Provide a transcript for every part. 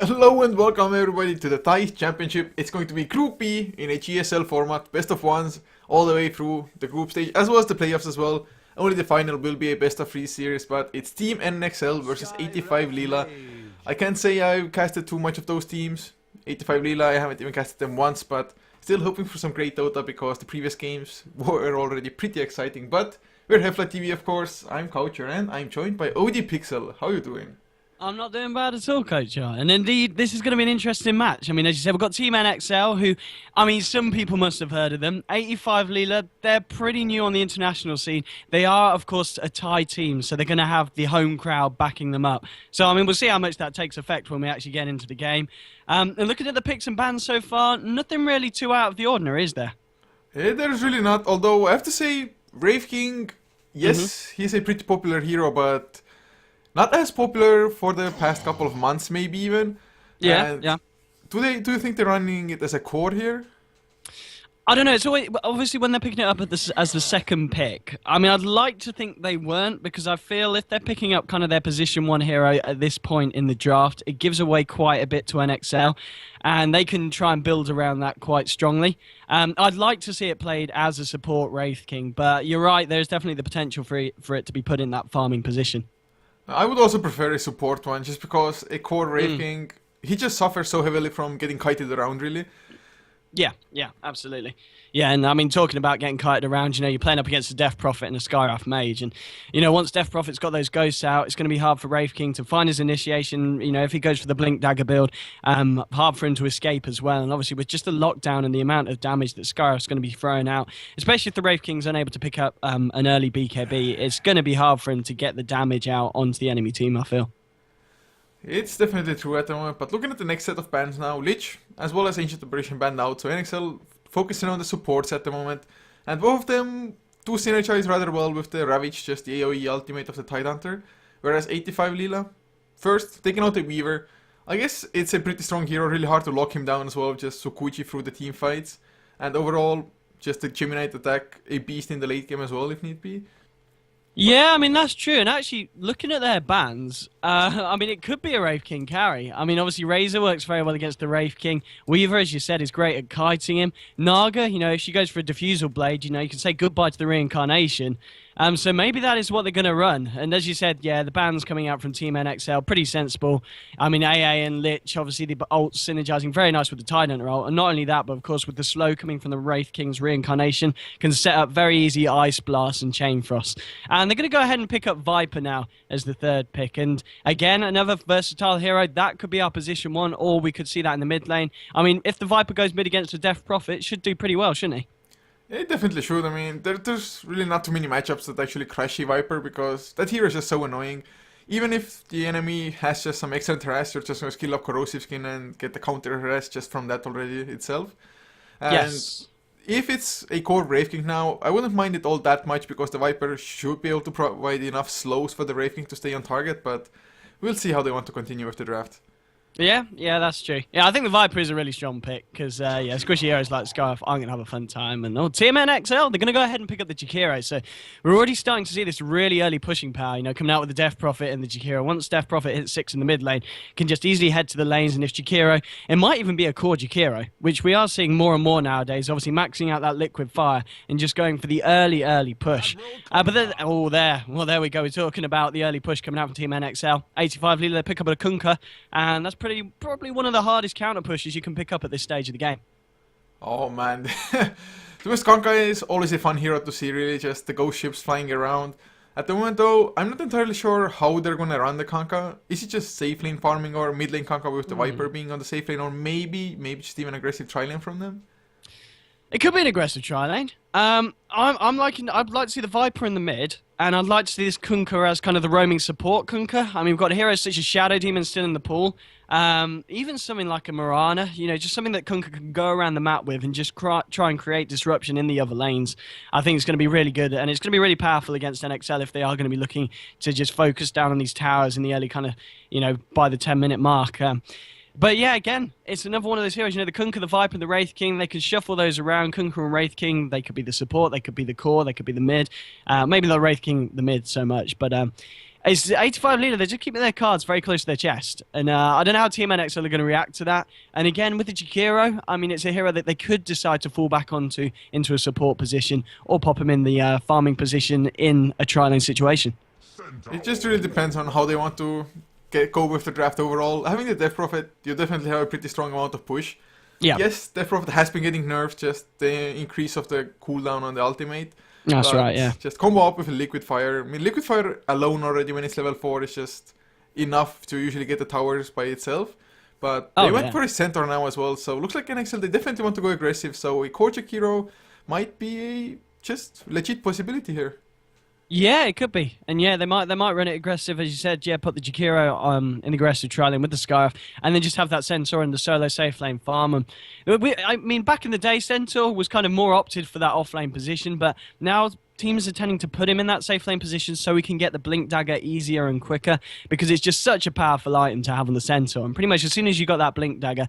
Hello and welcome everybody to the Thai Championship. It's going to be Group B in a GSL format, best of ones, all the way through the group stage, as well as the playoffs as well. Only the final will be a best of 3 series, but it's Team NXL versus 85LEELA. I can't say I've casted too much of those teams. 85LEELA, I haven't even casted them once, but still hoping for some great Dota because the previous games were already pretty exciting. But we're HeflaTV, of course. I'm Coucher and I'm joined by OD Pixel. How are you doing? I'm not doing bad at all, Coach. And indeed, this is going to be an interesting match. I mean, as you said, we've got Team NXL, who, I mean, some people must have heard of them. 85LEELA, they're pretty new on the international scene. They are, of course, a Thai team, so they're going to have the home crowd backing them up. So, I mean, we'll see how much that takes effect when we actually get into the game. And looking at the picks and bans so far, nothing really too out of the ordinary, is there? Yeah, there's really not. Although, I have to say, Wraith King, yes, he's a pretty popular hero, but not as popular for the past couple of months, maybe even. Yeah, yeah. Do you think they're running it as a core here? I don't know. It's always, obviously when they're picking it up as the second pick. I mean, I'd like to think they weren't, because I feel if they're picking up kind of their position 1 hero at this point in the draft, it gives away quite a bit to NXL, and they can try and build around that quite strongly. I'd like to see it played as a support Wraith King, but you're right. There's definitely the potential for it to be put in that farming position. I would also prefer a support one, just because a core Wraith King, he just suffers so heavily from getting kited around, really. Yeah, absolutely. Yeah, and I mean, talking about getting kited around, you know, you're playing up against a Death Prophet and a Skywrath Mage, and, you know, once Death Prophet's got those ghosts out, it's going to be hard for Wraith King to find his initiation. You know, if he goes for the Blink Dagger build, hard for him to escape as well. And obviously, with just the lockdown and the amount of damage that Skywrath's going to be throwing out, especially if the Wraith King's unable to pick up an early BKB, it's going to be hard for him to get the damage out onto the enemy team, I feel. It's definitely true at the moment, but looking at the next set of bans now, Lich, as well as Ancient Aberration banned out, so NXL focusing on the supports at the moment, and both of them do synergize rather well with the Ravage, just the AoE ultimate of the Tidehunter, whereas 85LEELA, first, taking out the Weaver. I guess it's a pretty strong hero, really hard to lock him down as well, just Sukuchi through the team fights, and overall, just the Geminite attack, a beast in the late game as well if need be. Yeah, I mean, that's true. And actually, looking at their bans, I mean, it could be a Wraith King carry. I mean, obviously, Razor works very well against the Wraith King. Weaver, as you said, is great at kiting him. Naga, you know, if she goes for a Diffusal Blade, you know, you can say goodbye to the Reincarnation. So maybe that is what they're going to run. And as you said, yeah, the bans coming out from Team NXL, pretty sensible. I mean, AA and Lich, obviously the ults synergizing very nice with the Tidehunter ult. And not only that, but of course with the slow coming from the Wraith King's Reincarnation, can set up very easy Ice Blast and Chain Frost. And they're going to go ahead and pick up Viper now as the third pick. And again, another versatile hero. That could be our position 1, or we could see that in the mid lane. I mean, if the Viper goes mid against the Death Prophet, it should do pretty well, shouldn't he? It definitely should. I mean, there's really not too many matchups that actually crush a Viper, because that hero is just so annoying. even if the enemy has just some excellent harass, you're just going to skill up corrosive skin and get the counter harass just from that already itself. And Yes. if it's a core Wraith King now, I wouldn't mind it all that much because the Viper should be able to provide enough slows for the Wraith King to stay on target, but we'll see how they want to continue with the draft. Yeah, that's true. Yeah, I think the Viper is a really strong pick because, squishy heroes like Scarf aren't going to have a fun time. And Team NXL, they're going to go ahead and pick up the Jakiro. So we're already starting to see this really early pushing power, coming out with the Death Prophet and the Jakiro. Once Death Prophet hits 6 in the mid lane, can just easily head to the lanes. And if Jakiro, it might even be a core Jakiro, which we are seeing more and more nowadays, obviously maxing out that liquid fire and just going for the early push. But then, there we go. We're talking about the early push coming out from Team NXL. 85LEELA, they pick up a Kunkka, and that's probably one of the hardest counter pushes you can pick up at this stage of the game. Oh man, the Skonka is always a fun hero to see, really, just the ghost ships flying around. At the moment though, I'm not entirely sure how they're gonna run the Kunkka. Is it just safe lane farming or mid lane Kunkka with the Viper being on the safe lane, or maybe just even aggressive tri-lane from them? It could be an aggressive tri-lane. I'd like to see the Viper in the mid, and I'd like to see this Kunkka as kind of the roaming support Kunkka. I mean, we've got heroes such as Shadow Demon still in the pool. Even something like a Mirana, just something that Kunkka can go around the map with and just try and create disruption in the other lanes. I think it's going to be really good, and it's going to be really powerful against NXL if they are going to be looking to just focus down on these towers in the early kind of, by the 10-minute mark. But yeah, again, it's another one of those heroes. The Kunkka, the Viper, and the Wraith King, they can shuffle those around. Kunkka and Wraith King, they could be the support, they could be the core, they could be the mid. Maybe not Wraith King, the mid so much, but it's 85LEELA, they're just keeping their cards very close to their chest. And I don't know how Team NXL are going to react to that. And again, with the Jakiro, I mean, it's a hero that they could decide to fall back onto into a support position or pop him in the farming position in a tri-lane situation. It just really depends on how they want to go with the draft overall. Having the Death Prophet, you definitely have a pretty strong amount of push. Yeah. Yes, Death Prophet has been getting nerfed, just the increase of the cooldown on the ultimate. That's right, yeah. Just combo up with a Liquid Fire. I mean, Liquid Fire alone already when it's level 4 is just enough to usually get the towers by itself. But they went for a Centaur now as well, so looks like NXL, they definitely want to go aggressive, so a core Jakiro might be a just legit possibility here. Yeah, it could be, and yeah, they might run it aggressive, as you said. Yeah, put the Jakiro in aggressive tri-lane with the Scarf, and then just have that Centaur in the solo safe lane farm. I mean, back in the day, Centaur was kind of more opted for that off lane position, but now teams are tending to put him in that safe lane position so he can get the Blink Dagger easier and quicker, because it's just such a powerful item to have on the Centaur. And pretty much as soon as you got that Blink Dagger,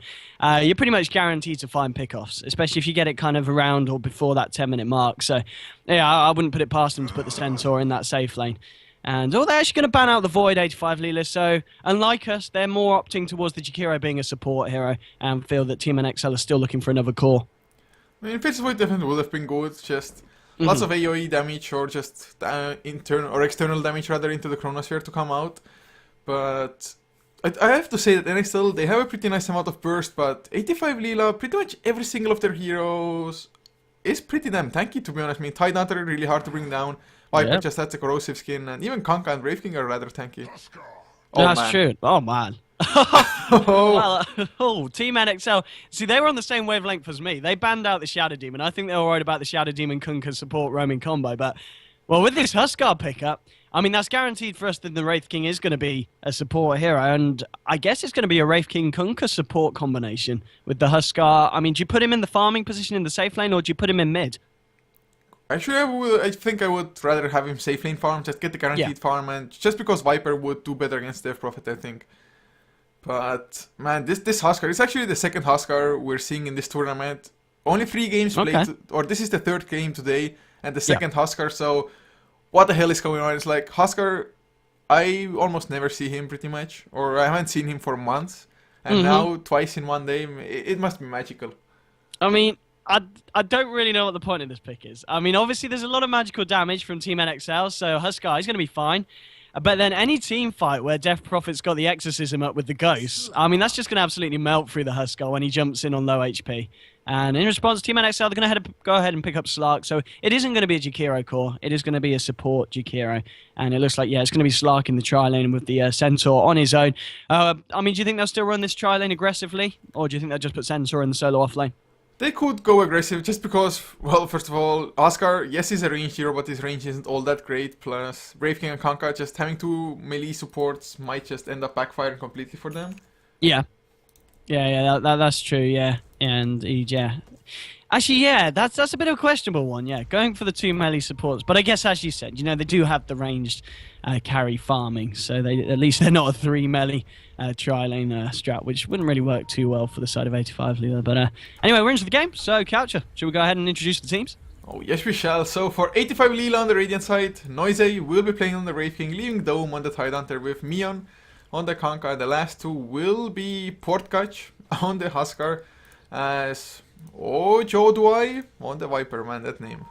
you're pretty much guaranteed to find pickoffs, especially if you get it kind of around or before that 10-minute mark. So yeah, I wouldn't put it past them to put the Centaur in that safe lane. And they're actually going to ban out the Void 85LEELA, so unlike us, they're more opting towards the Jakiro being a support hero and feel that Team NXL are still looking for another core. I mean, Faceless Void definitely would have been good, just lots of AoE damage or just internal or external damage rather into the Chronosphere to come out. But I have to say that NXL, they have a pretty nice amount of burst, but 85LEELA, pretty much every single of their heroes is pretty damn tanky, to be honest. I mean, Tide Hunter really hard to bring down. Viper just has a corrosive skin, and even Kunkka and Wraith King are rather tanky. Oh, that's true. Oh, man. Team NXL. See, they were on the same wavelength as me. They banned out the Shadow Demon. I think they were worried about the Shadow Demon Kunkka support roaming combo, but well, with this Huskar pickup, I mean, that's guaranteed for us that the Wraith King is going to be a support hero, and I guess it's going to be a Wraith King Kunkka support combination with the Huskar. I mean, do you put him in the farming position in the safe lane, or do you put him in mid? Actually, I think I would rather have him safe lane farm, just get the guaranteed farm, and just because Viper would do better against Death Prophet, I think. But man, this Huskar is actually the second Huskar we're seeing in this tournament. Only 3 games played, or this is the 3rd game today, and the second Huskar. So what the hell is going on? It's like Huskar, I almost never see him pretty much, or I haven't seen him for months, and now twice in one day, it must be magical. I mean, I don't really know what the point of this pick is. I mean, obviously there's a lot of magical damage from Team NXL, so Huskar is going to be fine. But then any team fight where Death Prophet's got the exorcism up with the ghosts, I mean, that's just going to absolutely melt through the Huskar when he jumps in on low HP. And in response, Team NXL, they're going to go ahead and pick up Slark. So it isn't going to be a Jakiro core. It is going to be a support Jakiro. And it looks like, it's going to be Slark in the tri-lane with the Centaur on his own. I mean, do you think they'll still run this tri-lane aggressively? Or do you think they'll just put Centaur in the solo off lane? They could go aggressive just because, well, first of all, Oscar, yes, he's a ranged hero, but his range isn't all that great. Plus, Brave King and Kanka just having two melee supports might just end up backfiring completely for them. Yeah. That's true, yeah. And, yeah. Actually, yeah, that's a bit of a questionable one, yeah. Going for the two melee supports. But I guess, as you said, you know, they do have the ranged carry farming. So at least they're not a three melee tri-lane strat, which wouldn't really work too well for the side of 85LEELA. But anyway, we're into the game. So, Coucher, should we go ahead and introduce the teams? Oh, yes, we shall. So, for 85LEELA on the Radiant side, Noise will be playing on the Wraith King, leaving Dome on the Tidehunter with Mion on the Kanka. The last two will be Portkach on the Huskar as... Oh, Joe Dwai on the Viper, man, that name.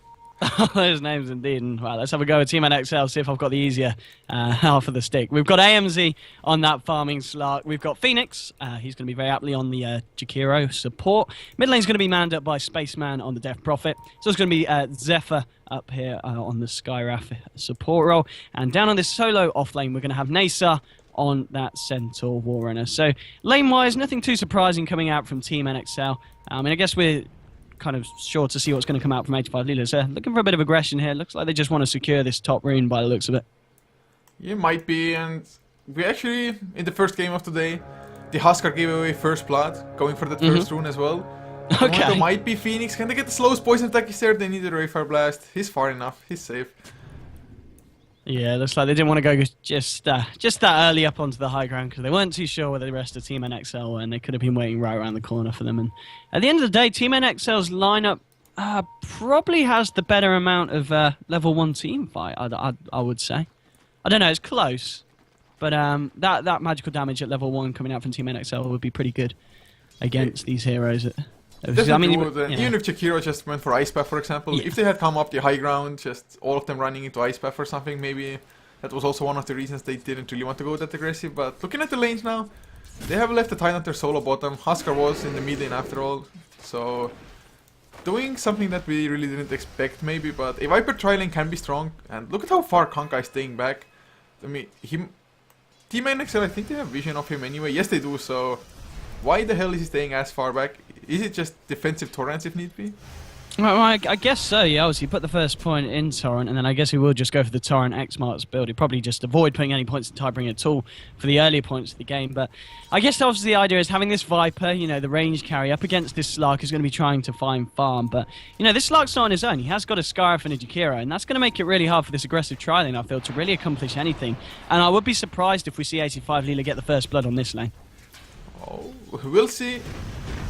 Those names indeed. And well, let's have a go at Team NXL, see if I've got the easier half of the stick. We've got AMZ on that farming Slark. We've got Phoenix. He's going to be very aptly on the Jakiro support. Mid lane's going to be manned up by Spaceman on the Death Prophet. So it's going to be Zephyr up here on the Skywrath support role. And down on this solo off lane, we're going to have Nasa on that Centaur Warrunner. So lane-wise, nothing too surprising coming out from Team NXL. I mean, I guess we're kind of sure to see what's going to come out from 85LEELA. So looking for a bit of aggression here. Looks like they just want to secure this top rune by the looks of it. Yeah, might be. And we actually, in the first game of today, the Huskar gave away first blood, going for that first rune as well. Okay. There might be Phoenix. Can they get the slowest poison attack is there? They need a Rayfire Blast. He's far enough. He's safe. Yeah, looks like they didn't want to go just that early up onto the high ground because they weren't too sure where the rest of Team NXL were, and they could have been waiting right around the corner for them. And at the end of the day, Team NXL's lineup probably has the better amount of level 1 team fight, I would say. I don't know, it's close, but that magical damage at level 1 coming out from Team NXL would be pretty good against these heroes. Definitely would. Even if Jakiro just went for Ice Path, for example, if they had come up the high ground, just all of them running into Ice Path or something, maybe that was also one of the reasons they didn't really want to go that aggressive. But looking at the lanes now, they have left the Tidehunter solo bottom. Huskar was in the mid lane after all, so doing something that we really didn't expect maybe, but a Viper tri-lane can be strong. And look at how far Kanka is staying back. I mean, Team NXL, I think they have vision of him anyway. Yes, they do, so why the hell is he staying as far back? Is it just defensive torrents if need be? Well, I guess so, yeah. Obviously, put the first point in Torrent, and then I guess we will just go for the Torrent X-Marks build. He'd probably just avoid putting any points in Tidebring at all for the earlier points of the game. But I guess obviously the idea is having this Viper, you know, the range carry up against this Slark is going to be trying to find farm. But, you know, this Slark's not on his own. He has got a Skywrath and a Jakiro, and that's going to make it really hard for this aggressive tri-lane, I feel, to really accomplish anything. And I would be surprised if we see 85LEELA get the first blood on this lane. Oh, we'll see.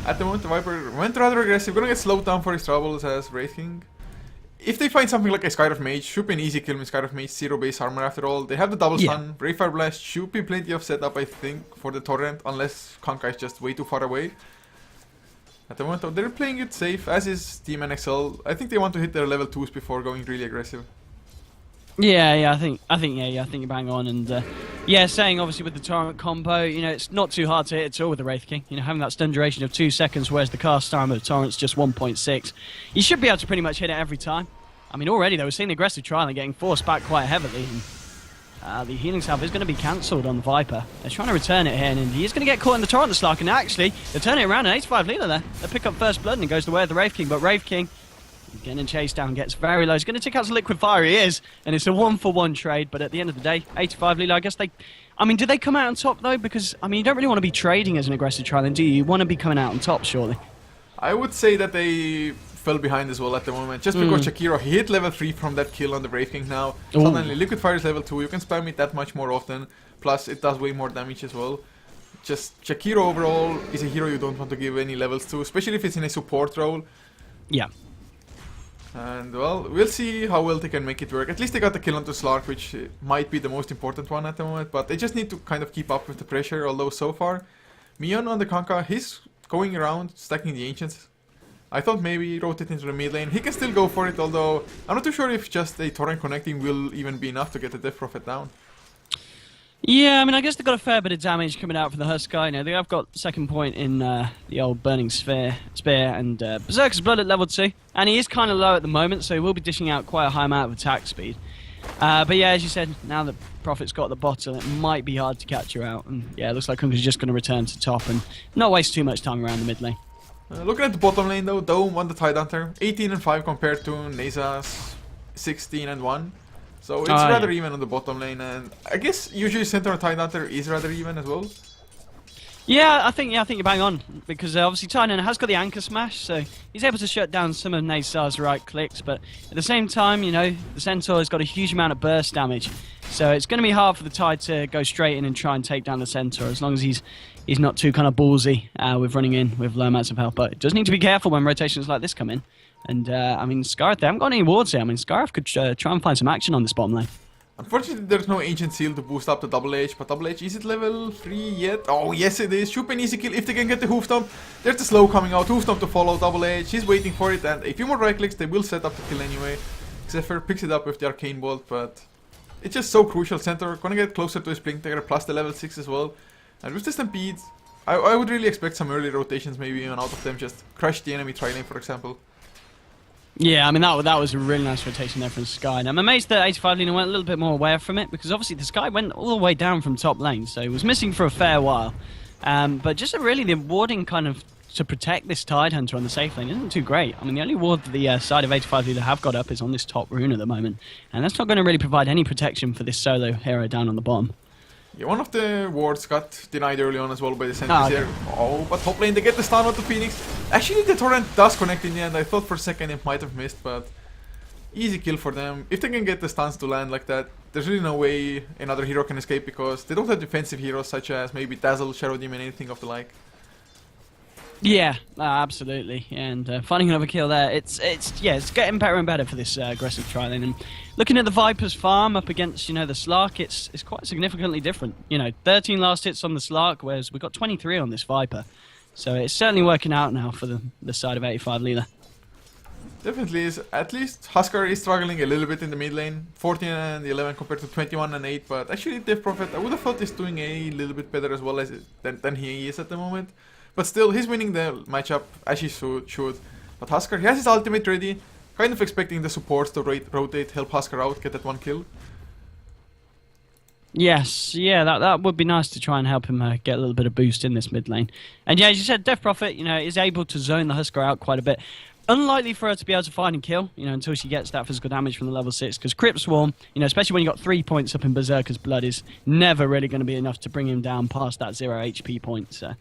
At the moment, the Viper went rather aggressive. Gonna get slowed down for his troubles as Wraith King. If they find something like a Skywrath Mage, should be an easy kill with Skywrath Mage, 0 base armor after all. They have the double stun. Rayfire Blast should be plenty of setup, I think, for the Torrent, unless Kanka is just way too far away. At the moment, they're playing it safe, as is Team NXL. I think they want to hit their level 2s before going really aggressive. Yeah, I think you're bang on, and yeah, saying obviously with the Torrent combo, you know, it's not too hard to hit at all with the Wraith King. You know, having that stun duration of 2 seconds, whereas the cast time of the Torrent's just 1.6. You should be able to pretty much hit it every time. I mean, already they were seeing the aggressive trial and getting forced back quite heavily. And, the healing salve is going to be cancelled on the Viper. They're trying to return it here, and he is going to get caught in the Torrent, the Slark, and actually, they're turning it around, and 85LEELA there. They pick up first blood, and it goes the way of the Wraith King, but Wraith King getting chased down, gets very low. He's going to take out some liquid fire, he is, and it's a 1-for-1 trade, but at the end of the day, 85LEELA, I guess they... I mean, do they come out on top, though? Because, I mean, you don't really want to be trading as an aggressive tri-lane, do you? You want to be coming out on top, surely. I would say that they fell behind as well at the moment, just because Jakiro, he hit level 3 from that kill on the Wraith King now. Suddenly, liquid fire is level 2, you can spam it that much more often, plus it does way more damage as well. Just, Jakiro overall is a hero you don't want to give any levels to, especially if it's in a support role. Yeah. And, well, we'll see how well they can make it work. At least they got the kill onto Slark, which might be the most important one at the moment. But they just need to kind of keep up with the pressure, although so far, Mion on the Kanka, he's going around stacking the Ancients. I thought maybe he rotate into the mid lane. He can still go for it, although I'm not too sure if just a Torrent connecting will even be enough to get the Death Prophet down. Yeah, I mean, I guess they've got a fair bit of damage coming out from the Huskar. You know, they have got second point in the old Burning Spear, and Berserker's Blood at level 2. And he is kind of low at the moment, so he will be dishing out quite a high amount of attack speed. But yeah, as you said, now that Prophet's got the bottle, it might be hard to catch her out. And yeah, it looks like Kunka's just going to return to top and not waste too much time around the mid lane. Looking at the bottom lane though, Dome won the Tidehunter, 18 and 5 compared to Neza's 16 and 1. So it's rather even on the bottom lane, and I guess usually center and Tidehunter is rather even as well. Yeah, I think you're bang on, because obviously Tynan has got the anchor smash, so he's able to shut down some of Nazar's right clicks, but at the same time, you know, the Centaur has got a huge amount of burst damage, so it's going to be hard for the Tide to go straight in and try and take down the Centaur, as long as he's not too kind of ballsy with running in with low amounts of health, but it does need to be careful when rotations like this come in. And, I mean, Scarif, they haven't got any wards here. I mean, Scarif could try and find some action on this bottom lane. Unfortunately, there's no Ancient Seal to boost up the Double H, but Double H, is it level 3 yet? Oh, yes it is. Super easy kill if they can get the Hoof Stomp. There's the slow coming out, Hoof Stomp to follow Double H. He's waiting for it, and a few more right clicks, they will set up the kill anyway. Zephyr picks it up with the Arcane Bolt, but it's just so crucial. Centaur gonna get closer to his Blink Dagger, plus the level 6 as well. And with the Stampede, I would really expect some early rotations, maybe even out of them, just crush the enemy tri-lane, for example. Yeah, I mean, that was a really nice rotation there from Sky. And I'm amazed that 85LEELA went a little bit more away from it, because obviously the Sky went all the way down from top lane, so he was missing for a fair while. But just really the warding kind of to protect this Tidehunter on the safe lane isn't too great. I mean, the only ward that the side of 85LEELA have got up is on this top rune at the moment, and that's not going to really provide any protection for this solo hero down on the bottom. Yeah, one of the wards got denied early on as well by the sentries here. Oh, but top lane, they get the stun with the Phoenix. Actually, the torrent does connect in the end. I thought for a second it might have missed, but easy kill for them. If they can get the stuns to land like that, there's really no way another hero can escape, because they don't have defensive heroes such as maybe Dazzle, Shadow Demon, anything of the like. Yeah, absolutely, and finding another kill there, it's getting better and better for this aggressive tri-lane. And looking at the Viper's farm up against, you know, the Slark, it's quite significantly different. You know, 13 last hits on the Slark, whereas we've got 23 on this Viper. So it's certainly working out now for the side of 85LEELA. Definitely is. At least Huskar is struggling a little bit in the mid lane. 14 and 11 compared to 21 and 8, but actually Death Prophet, I would have thought, is doing a little bit better as well as than he is at the moment. But still, he's winning the matchup as he should. But Huskar, he has his ultimate ready. Kind of expecting the supports to rotate, help Huskar out, get that one kill. Yes, yeah, that would be nice to try and help him get a little bit of boost in this mid lane. And yeah, as you said, Death Prophet, you know, is able to zone the Huskar out quite a bit. Unlikely for her to be able to find and kill, you know, until she gets that physical damage from the level 6, because Crypt Swarm, you know, especially when you got 3 points up in Berserker's Blood, is never really going to be enough to bring him down past that 0 HP point. So.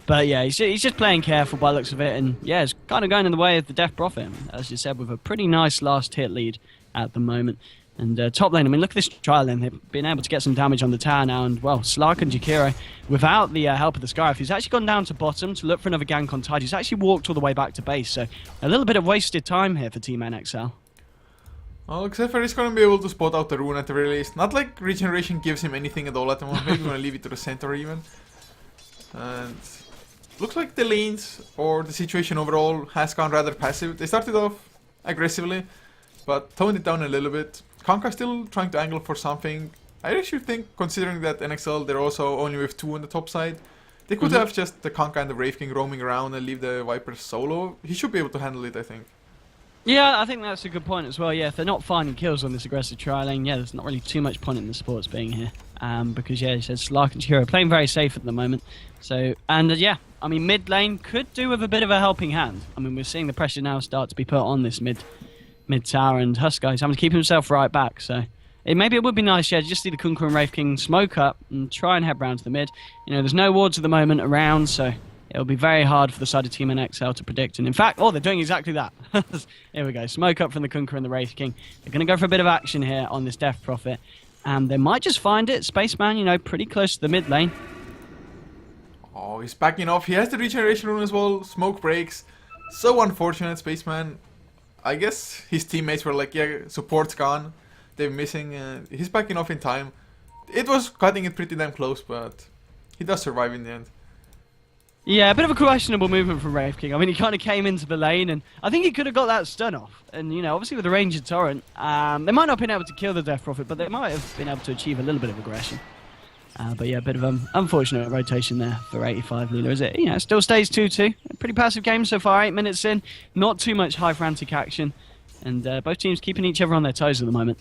But yeah, he's just playing careful by the looks of it, and yeah, it's kind of going in the way of the Death Prophet, as you said, with a pretty nice last hit lead at the moment. And top lane, I mean, look at this trial lane. They've been able to get some damage on the tower now, and well, Slark and Jakiro, without the help of the Scarif, he's actually gone down to bottom to look for another gank on Tide. He's actually walked all the way back to base, so a little bit of wasted time here for Team NXL. Well, except for he's going to be able to spot out the rune at the very least. Not like regeneration gives him anything at all at the moment. Maybe we're going to leave it to the center even. And looks like the lanes, or the situation overall, has gone rather passive. They started off aggressively, but toned it down a little bit. Conka still trying to angle for something. I actually think, considering that NXL, they're also only with 2 on the top side, they could have just the Conka and the Wraith King roaming around and leave the Viper solo. He should be able to handle it, I think. Yeah, I think that's a good point as well. Yeah, if they're not finding kills on this aggressive tri lane, yeah, there's not really too much point in the supports being here. Because, yeah, he says Slark and Chihiro playing very safe at the moment. So, and yeah, I mean, mid lane could do with a bit of a helping hand. I mean, we're seeing the pressure now start to be put on this mid tower, and Huskar is having to keep himself right back. So, maybe it would be nice, yeah, to just see the Kunkka and Wraith King smoke up and try and head round to the mid. You know, there's no wards at the moment around, so it'll be very hard for the side of Team NXL to predict. And in fact, they're doing exactly that. Here we go. Smoke up from the Kunkka and the Wraith King. They're going to go for a bit of action here on this Death Prophet. And they might just find it. Spaceman, you know, pretty close to the mid lane. Oh, he's backing off. He has the regeneration rune as well. Smoke breaks. So unfortunate, Spaceman. I guess his teammates were like, yeah, support's gone. They're missing. He's backing off in time. It was cutting it pretty damn close, but he does survive in the end. Yeah, a bit of a questionable movement from Wraith King. I mean, he kind of came into the lane, and I think he could have got that stun off. And, you know, obviously with the range of Torrent, they might not have been able to kill the Death Prophet, but they might have been able to achieve a little bit of aggression. But yeah, a bit of unfortunate rotation there for 85LEELA, is it? You know, it still stays 2-2. A pretty passive game so far, 8 minutes in. Not too much high frantic action. And both teams keeping each other on their toes at the moment.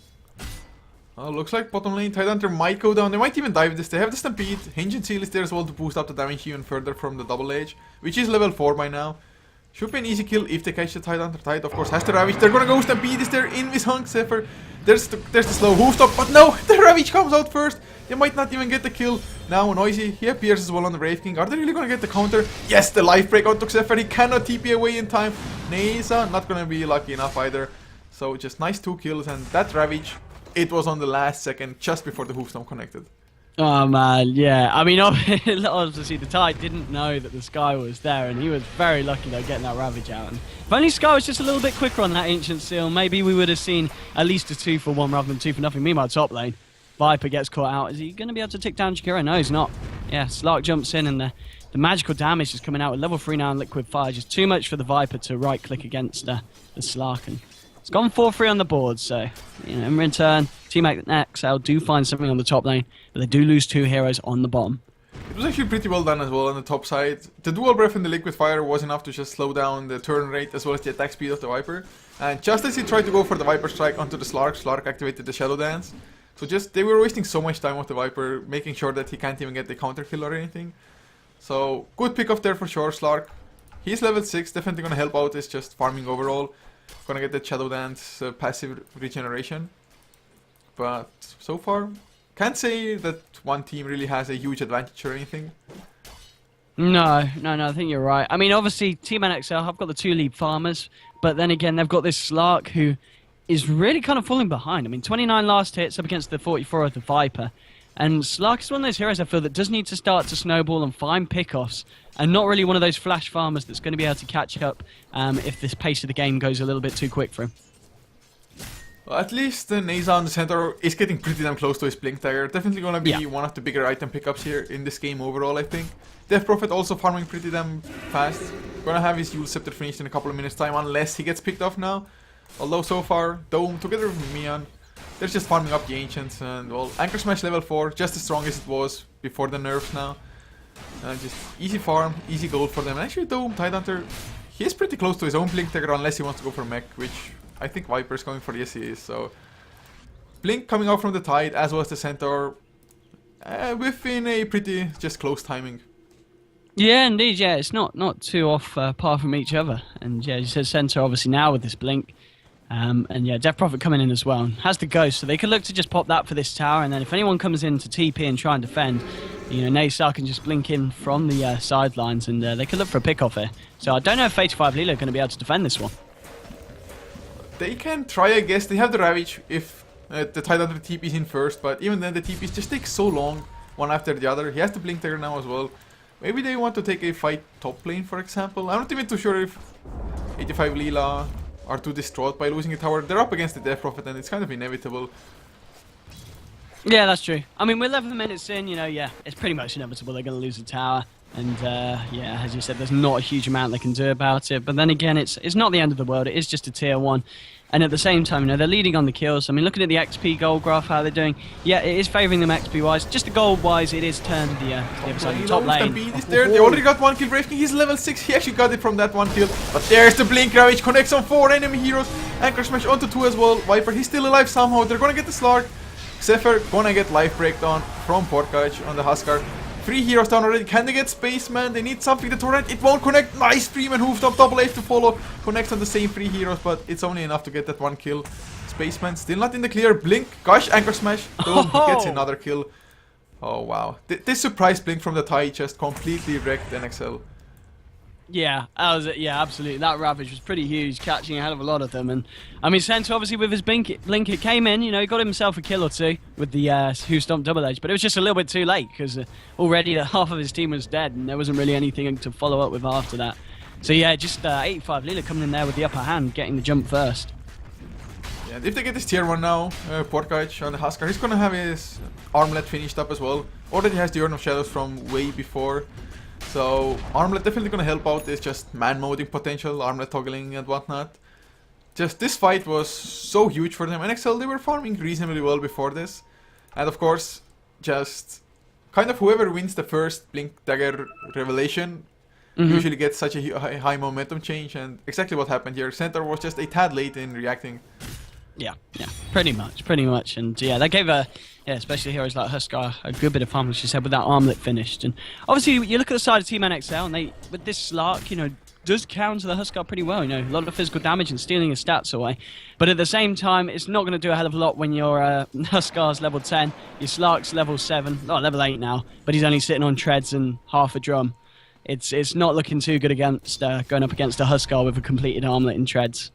Looks like bottom lane Tidehunter might go down. They might even dive this. They have the Stampede. Ancient Seal is there as well to boost up the damage even further from the Double Edge, which is level 4 by now. Should be an easy kill if they catch the Tide Hunter. Tide, of course, has the Ravage. They're gonna go Stampede. Is there in with Hunk Zephyr? There's the slow hoof stop, but no, the Ravage comes out first. They might not even get the kill. Now Noisy, he appears as well on the Wraith King. Are they really gonna get the counter? Yes, the life break onto Zephyr. He cannot TP away in time. Neza, not gonna be lucky enough either. So just nice 2 kills, and that Ravage, it was on the last second, just before the hoof stomp connected. Oh man, yeah. I mean, obviously the Tide didn't know that the Sky was there, and he was very lucky though getting that Ravage out. And if only Sky was just a little bit quicker on that Ancient Seal, maybe we would have seen at least a 2-for-1 rather than 2-for-0. Meanwhile, top lane, Viper gets caught out. Is he going to be able to tick down Jakiro? No, he's not. Yeah, Slark jumps in, and the magical damage is coming out with level 3 now and Liquid Fire. Just too much for the Viper to right-click against the Slark. And it's gone 4-3 on the board, so in return, Team NXL do find something on the top lane, but they do lose 2 heroes on the bottom. It was actually pretty well done as well on the top side. The dual breath and the Liquid Fire was enough to just slow down the turn rate as well as the attack speed of the Viper. And just as he tried to go for the Viper strike onto the Slark, Slark activated the Shadow Dance. So they were wasting so much time with the Viper, making sure that he can't even get the counter kill or anything. So good pick up there for sure, Slark. He's level 6, definitely gonna help out. Is just farming overall. Gonna get the Shadow Dance passive regeneration. But so far, can't say that one team really has a huge advantage or anything. No, I think you're right. I mean, obviously, Team NXL have got the 2 lead farmers, but then again, they've got this Slark who is really kind of falling behind. I mean, 29 last hits up against the 44 of the Viper. And Slark is one of those heroes I feel that does need to start to snowball and find pickoffs, and not really one of those flash farmers that's going to be able to catch up if this pace of the game goes a little bit too quick for him. Well, at least the Neza on the center is getting pretty damn close to his Blink Dagger. Definitely going to be one of the bigger item pickups here in this game overall, I think. Death Prophet also farming pretty damn fast. Gonna have his Yule Scepter finished in a couple of minutes time, unless he gets picked off now. Although so far, Dome together with Mian, they're just farming up the Ancients, and well, Anchor Smash level 4, just as strong as it was before the nerfs now. Just easy farm, easy gold for them. And actually Dome, Tide Hunter, he is pretty close to his own Blink Dagger unless he wants to go for mech, which I think Viper's going for, yes he is. So Blink coming out from the Tide as well as the Centaur, within a pretty just close timing. Yeah, indeed, yeah, it's not too off par from each other. And yeah, you said Centaur obviously now with this Blink. And yeah, Death Prophet coming in as well. Has the Ghost, so they could look to just pop that for this tower, and then if anyone comes in to TP and try and defend, Naysaw can just blink in from the sidelines, and they could look for a pick-off here. So I don't know if 85LEELA are going to be able to defend this one. They can try, I guess. They have the Ravage if the Tide Hunter TP's in first, but even then the TPs just take so long, one after the other. He has the Blink Dagger now as well. Maybe they want to take a fight top lane, for example. I'm not even too sure if 85LEELA are too distraught by losing a tower. They're up against the Death Prophet, and it's kind of inevitable. Yeah, that's true. I mean, we're 11 minutes in, yeah, it's pretty much inevitable they're going to lose the tower. And, yeah, as you said, there's not a huge amount they can do about it. But then again, it's not the end of the world. It is just a tier 1. And at the same time, they're leading on the kills. I mean, looking at the XP gold graph, how they're doing, yeah, it is favouring them XP-wise. Just the gold-wise, it is turned the other side. The top lane. Is there. They already got 1 kill. Brave King, he's level 6. He actually got it from that 1 kill. But there's the Blink Ravage. Connects on 4 enemy heroes. Anchor Smash onto 2 as well. Viper, he's still alive somehow. They're gonna get the Slark. Zephyr gonna get life breakdown from Porkage on the Huskar. 3 heroes down already. Can they get Spaceman? They need something. The torrent, it won't connect. Nice Freeman hoofed up. Double H to follow. Connects on the same 3 heroes, but it's only enough to get that 1 kill. Spaceman still not in the clear. Blink. Gosh, Anchor Smash. Boom, he gets another kill. Oh, wow. This surprise Blink from the Tide just completely wrecked NXL. Yeah, that was it. Yeah, absolutely. That Ravage was pretty huge, catching a hell of a lot of them. And I mean, Centaur obviously with his blink, it came in. He got himself a kill or 2 with the Who Stomped Double Edge, but it was just a little bit too late because already half of his team was dead, and there wasn't really anything to follow up with after that. So yeah, just 85LEELA coming in there with the upper hand, getting the jump first. Yeah, if they get this tier 1 now, Porkage on the Huskar, he's gonna have his Armlet finished up as well. Already has the Urn of Shadows from way before. So Armlet definitely gonna help out. It's just man moding potential, Armlet toggling and whatnot. Just this fight was so huge for them. NXL, they were farming reasonably well before this. And of course, just kind of whoever wins the first Blink Dagger revelation usually gets such a high momentum change. And exactly what happened here. Centaur was just a tad late in reacting. Yeah, pretty much. And yeah, that gave especially heroes like Huskar a good bit of fun, as you said, with that Armlet finished. And obviously, you look at the side of Team NXL, and they, with this Slark, does counter the Huskar pretty well. You know, a lot of physical damage and stealing his stats away. But at the same time, it's not going to do a hell of a lot when your Huskar's level 10, your Slark's level 7, not level 8 now, but he's only sitting on treads and half a drum. It's not looking too good against going up against a Huskar with a completed armlet and treads.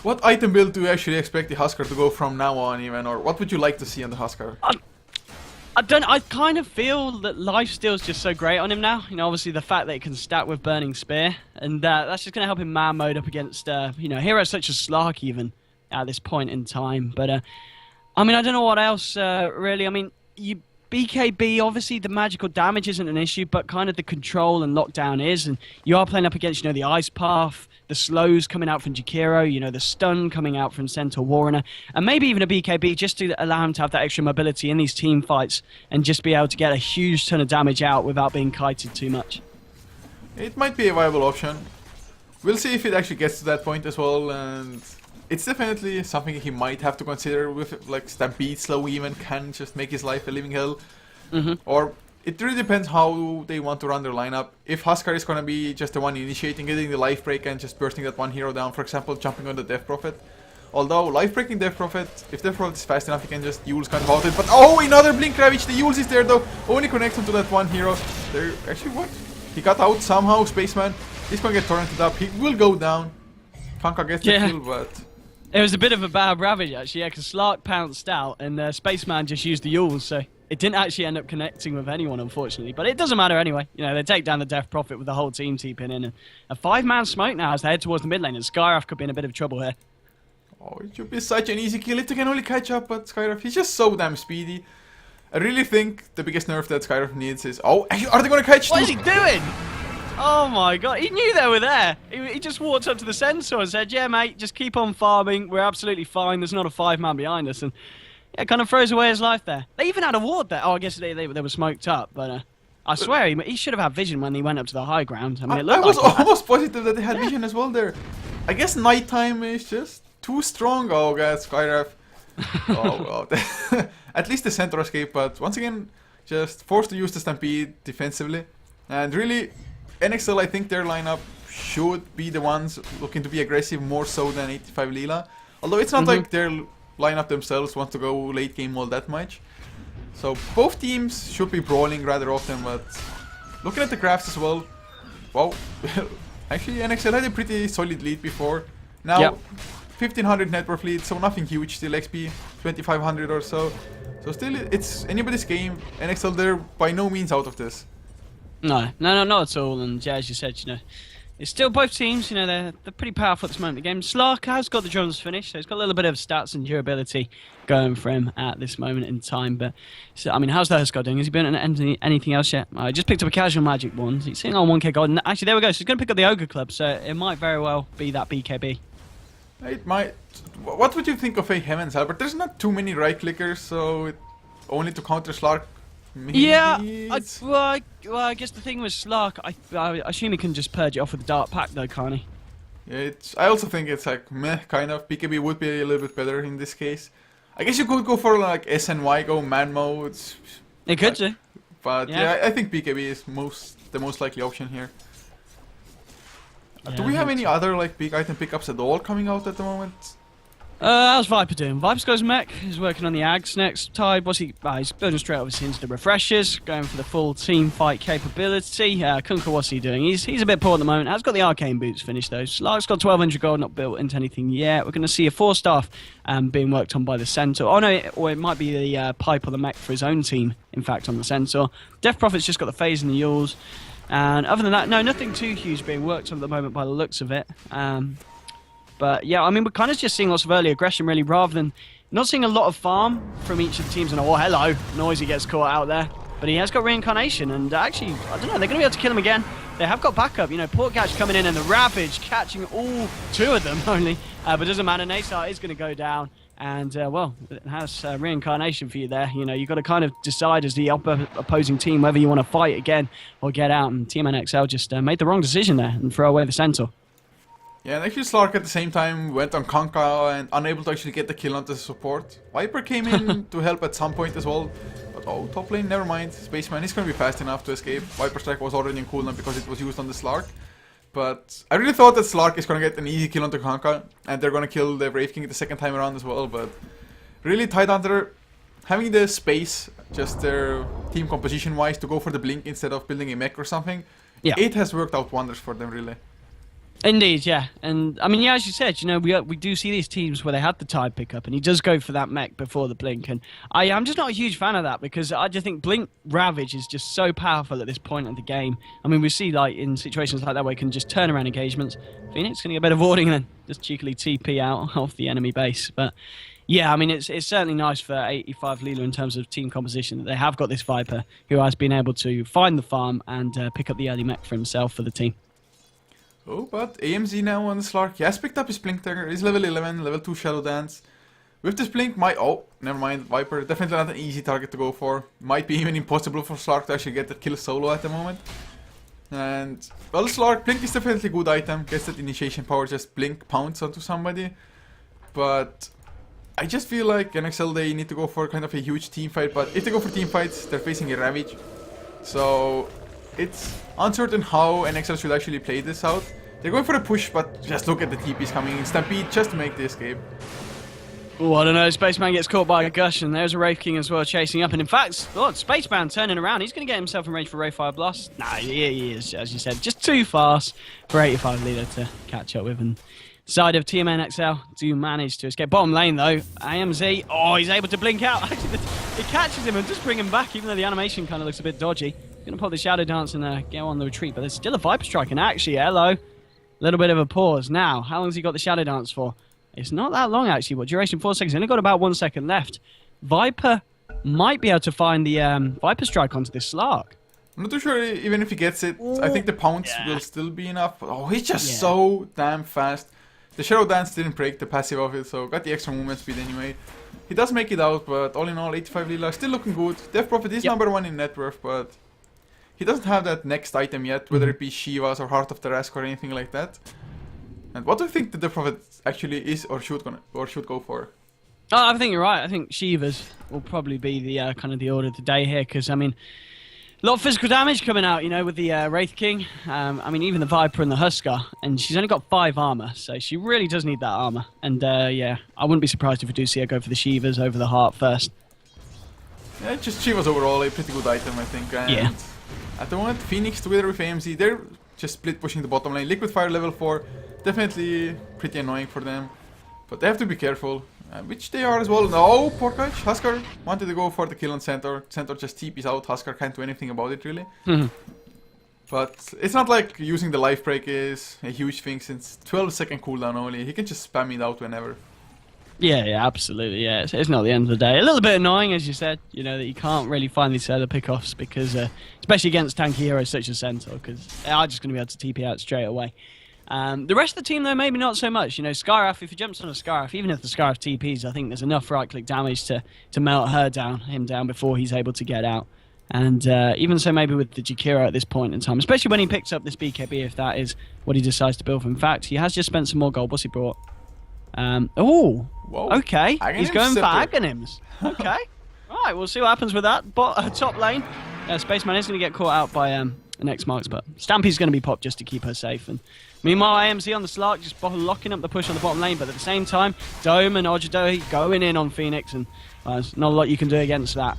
What item build do you actually expect the Huskar to go from now on even, or what would you like to see on the Huskar? I kind of feel that lifesteal's just so great on him now. You know, obviously the fact that it can stack with Burning Spear, and that's just going to help him man mode up against, you know, heroes such as Slark even at this point in time. But, I mean, I don't know what else, really. I mean, BKB, obviously the magical damage isn't an issue, but kind of the control and lockdown is, and you are playing up against, you know, the Ice Path, the slows coming out from Jakiro, you know, the stun coming out from Centaur Warrener, and maybe even a BKB just to allow him to have that extra mobility in these team fights and just be able to get a huge ton of damage out without being kited too much. It might be a viable option. We'll see if it actually gets to that point as well, and it's definitely something he might have to consider with, like, Stampede slow even can just make his life a living hell. Or it really depends how they want to run their lineup. If Huskar is going to be just the one initiating, getting the life break and just bursting that one hero down, for example, jumping on the Death Prophet. Although, life breaking Death Prophet, if Death Prophet is fast enough, he can just Yule's kind of out it. But oh, another Blink Ravage, the Yule's is there though, only connects him to that one hero. There, actually what? He got out somehow, Spaceman. He's going to get torrented up, he will go down. Kanka gets the kill, but... It was a bit of a bad ravage actually, yeah, because Slark pounced out and Spaceman just used the Yules, so it didn't actually end up connecting with anyone, unfortunately. But it doesn't matter anyway. You know, they take down the Death Prophet with the whole team TPing in. And a 5-man smoke now as they head towards the mid lane, and Skyrath could be in a bit of trouble here. Oh, it should be such an easy kill if they can only catch up, but Skyrath, he's just so damn speedy. I really think the biggest nerf that Skyrath needs is... Oh, are they going to catch... What is he doing? Oh my god, he knew they were there. He just walked up to the sensor and said, yeah mate, just keep on farming, we're absolutely fine, there's not a 5-man behind us. And yeah, kind of throws away his life there. They even had a ward there. Oh, I guess they were smoked up, but I swear he should have had vision when he went up to the high ground. I mean, it looked I was like almost positive that they had vision as well there. I guess nighttime is just too strong. Oh god, Skyrath. Oh god. At least the center escape, but once again, just forced to use the Stampede defensively. And really, NXL, I think their lineup should be the ones looking to be aggressive more so than 85LEELA. Although it's not like their lineup themselves want to go late game all that much. So both teams should be brawling rather often, but looking at the graphs as well, wow, actually NXL had a pretty solid lead before. Now 1500 net worth lead, so nothing huge, still XP 2500 or so. So still it's anybody's game. NXL, they're by no means out of this. No, not at all. And yeah, as you said, you know, it's still both teams, you know, they're pretty powerful at this moment in the game. Slark has got the drums finished, so he's got a little bit of stats and durability going for him at this moment in time. But, so, I mean, how's the Huskar doing? Has he been on anything else yet? I just picked up a casual magic wand. He's sitting on 1k gold. And actually, there we go. So he's going to pick up the Ogre Club, so it might very well be that BKB. It might. What would you think of a Heaven's Albert? There's not too many right clickers, so only to counter Slark. Yeah, I guess the thing with Slark, I assume he can just purge it off with the Dark Pack though, can't he? Yeah, I also think it's like meh, kind of. BKB would be a little bit better in this case. I guess you could go for like SNY, go man modes. It could do. But yeah, I think BKB is the most likely option here. Yeah, do we have any other like big item pickups at all coming out at the moment? How's Viper doing? Viper's got his mech. He's working on the Ags next. Tide, what's he? He's building straight obviously into the refreshers, going for the full team fight capability. Kunkka, what's he doing? He's a bit poor at the moment. Has got the arcane boots finished though. Slark's got 1200 gold, not built into anything yet. We're going to see a 4-staff being worked on by the Centaur. Oh no, or it might be the pipe or the mech for his own team. In fact, on the Centaur. Death Prophet's just got the phase and the Yules. And other than that, no, nothing too huge being worked on at the moment by the looks of it. But yeah, I mean, we're kind of just seeing lots of early aggression, really, rather than not seeing a lot of farm from each of the teams. And oh, hello, Noisy gets caught out there. But he has got reincarnation, and actually, I don't know, they're going to be able to kill him again. They have got backup, you know, Portgatch coming in and the Ravage catching all 2 of them only. But doesn't matter, Nasar is going to go down. And, well, it has reincarnation for you there. You know, you've got to kind of decide as the opposing team whether you want to fight again or get out. And Team NXL just made the wrong decision there and throw away the Centaur. Yeah, and actually Slark at the same time went on Kanka and unable to actually get the kill onto the support. Viper came in to help at some point as well. But oh, top lane, never mind. Spaceman is going to be fast enough to escape. Viper Strike was already in cooldown because it was used on the Slark. But I really thought that Slark is going to get an easy kill onto Kanka, and they're going to kill the Wraith King the second time around as well. But really, Tidehunter having the space, just their team composition wise, to go for the blink instead of building a mech or something, it has worked out wonders for them, really. Indeed, yeah. And I mean, yeah, as you said, you know, we do see these teams where they had the tide pickup, and he does go for that mech before the blink. And I'm just not a huge fan of that, because I just think blink ravage is just so powerful at this point of the game. I mean, we see like in situations like that where you can just turn around engagements. Phoenix gonna get a bit of warding and then just cheekily TP out of the enemy base. But yeah, I mean, it's certainly nice for 85LEELA in terms of team composition that they have got this Viper who has been able to find the farm and pick up the early mech for himself for the team. Oh, but AMZ now on the Slark. He has picked up his Blink Dagger. He's level 11, level 2 Shadow Dance. With this Blink, oh, never mind, Viper. Definitely not an easy target to go for. Might be even impossible for Slark to actually get that kill solo at the moment. And, well, Slark, Blink is definitely a good item. Gets that initiation power, just Blink, pounce onto somebody. But I just feel like NXL, they need to go for kind of a huge team fight. But if they go for team fights, they're facing a Ravage. So it's uncertain how NXL should actually play this out. They're going for a push, but just look at the TPs coming in. Stampede just to make the escape. Oh, I don't know. Spaceman gets caught by a gush, and there's a Wraith King as well chasing up. And in fact, oh, Spaceman turning around. He's going to get himself in range for Ray Fire Blast. Nah, he is, as you said, just too fast for 85LEELA to catch up with. And side of Team NXL do manage to escape. Bottom lane, though, AMZ, oh, he's able to blink out. Actually, it catches him and just bring him back, even though the animation kind of looks a bit dodgy. Going to pop the Shadow Dance and get on the retreat, but there's still a Viper Strike, and actually, hello. Little bit of a pause. Now, how long has he got the Shadow Dance for? It's not that long, actually. What duration? 4 seconds. Only got about 1 second left. Viper might be able to find the Viper Strike onto this Slark. I'm not too sure even if he gets it. I think the pounce will still be enough. Oh, he's just so damn fast. The Shadow Dance didn't break the passive of it, so got the extra movement speed anyway. He does make it out, but all in all, 85LEELA still looking good. Death Prophet is number 1 in net worth, but he doesn't have that next item yet, whether it be Shiva's or Heart of the Rask or anything like that. And what do you think the Death Prophet actually is or should go for? Oh, I think you're right. I think Shiva's will probably be the kind of the order of the day here, because I mean, a lot of physical damage coming out, you know, with the Wraith King. I mean, even the Viper and the Husker, and she's only got 5 armor, so she really does need that armor. And yeah, I wouldn't be surprised if we do see her go for the Shivas over the Heart first. Yeah, just Shiva's overall a pretty good item, I think. And at the moment, Phoenix together with AMZ, they're just split pushing the bottom lane. Liquid Fire level 4, definitely pretty annoying for them. But they have to be careful, which they are as well. No, poor catch. Husker wanted to go for the kill on Centaur. Centaur just TPs out. Husker can't do anything about it, really. But it's not like using the life break is a huge thing, since 12-second cooldown only. He can just spam it out whenever. Yeah, absolutely. Yeah, it's not the end of the day. A little bit annoying, as you said, you know, that you can't really find these other pickoffs because, especially against tanky heroes such as Centaur, because they are just going to be able to TP out straight away. The rest of the team, though, maybe not so much. You know, Skyraf, if he jumps on a Skyraf, even if the Skyraf TPs, I think there's enough right-click damage to melt him down before he's able to get out. And even so, maybe with the Jakiro at this point in time, especially when he picks up this BKB, if that is what he decides to build. In fact, he has just spent some more gold. What's he brought? Oh, okay. He's going for Aghanims. Okay. All right, we'll see what happens with that. Top lane, Spaceman is going to get caught out by next marks, but Stampy's going to be popped just to keep her safe. And meanwhile, AMZ on the Slark just locking up the push on the bottom lane, but at the same time, Dome and Ojado going in on Phoenix, and there's not a lot you can do against that.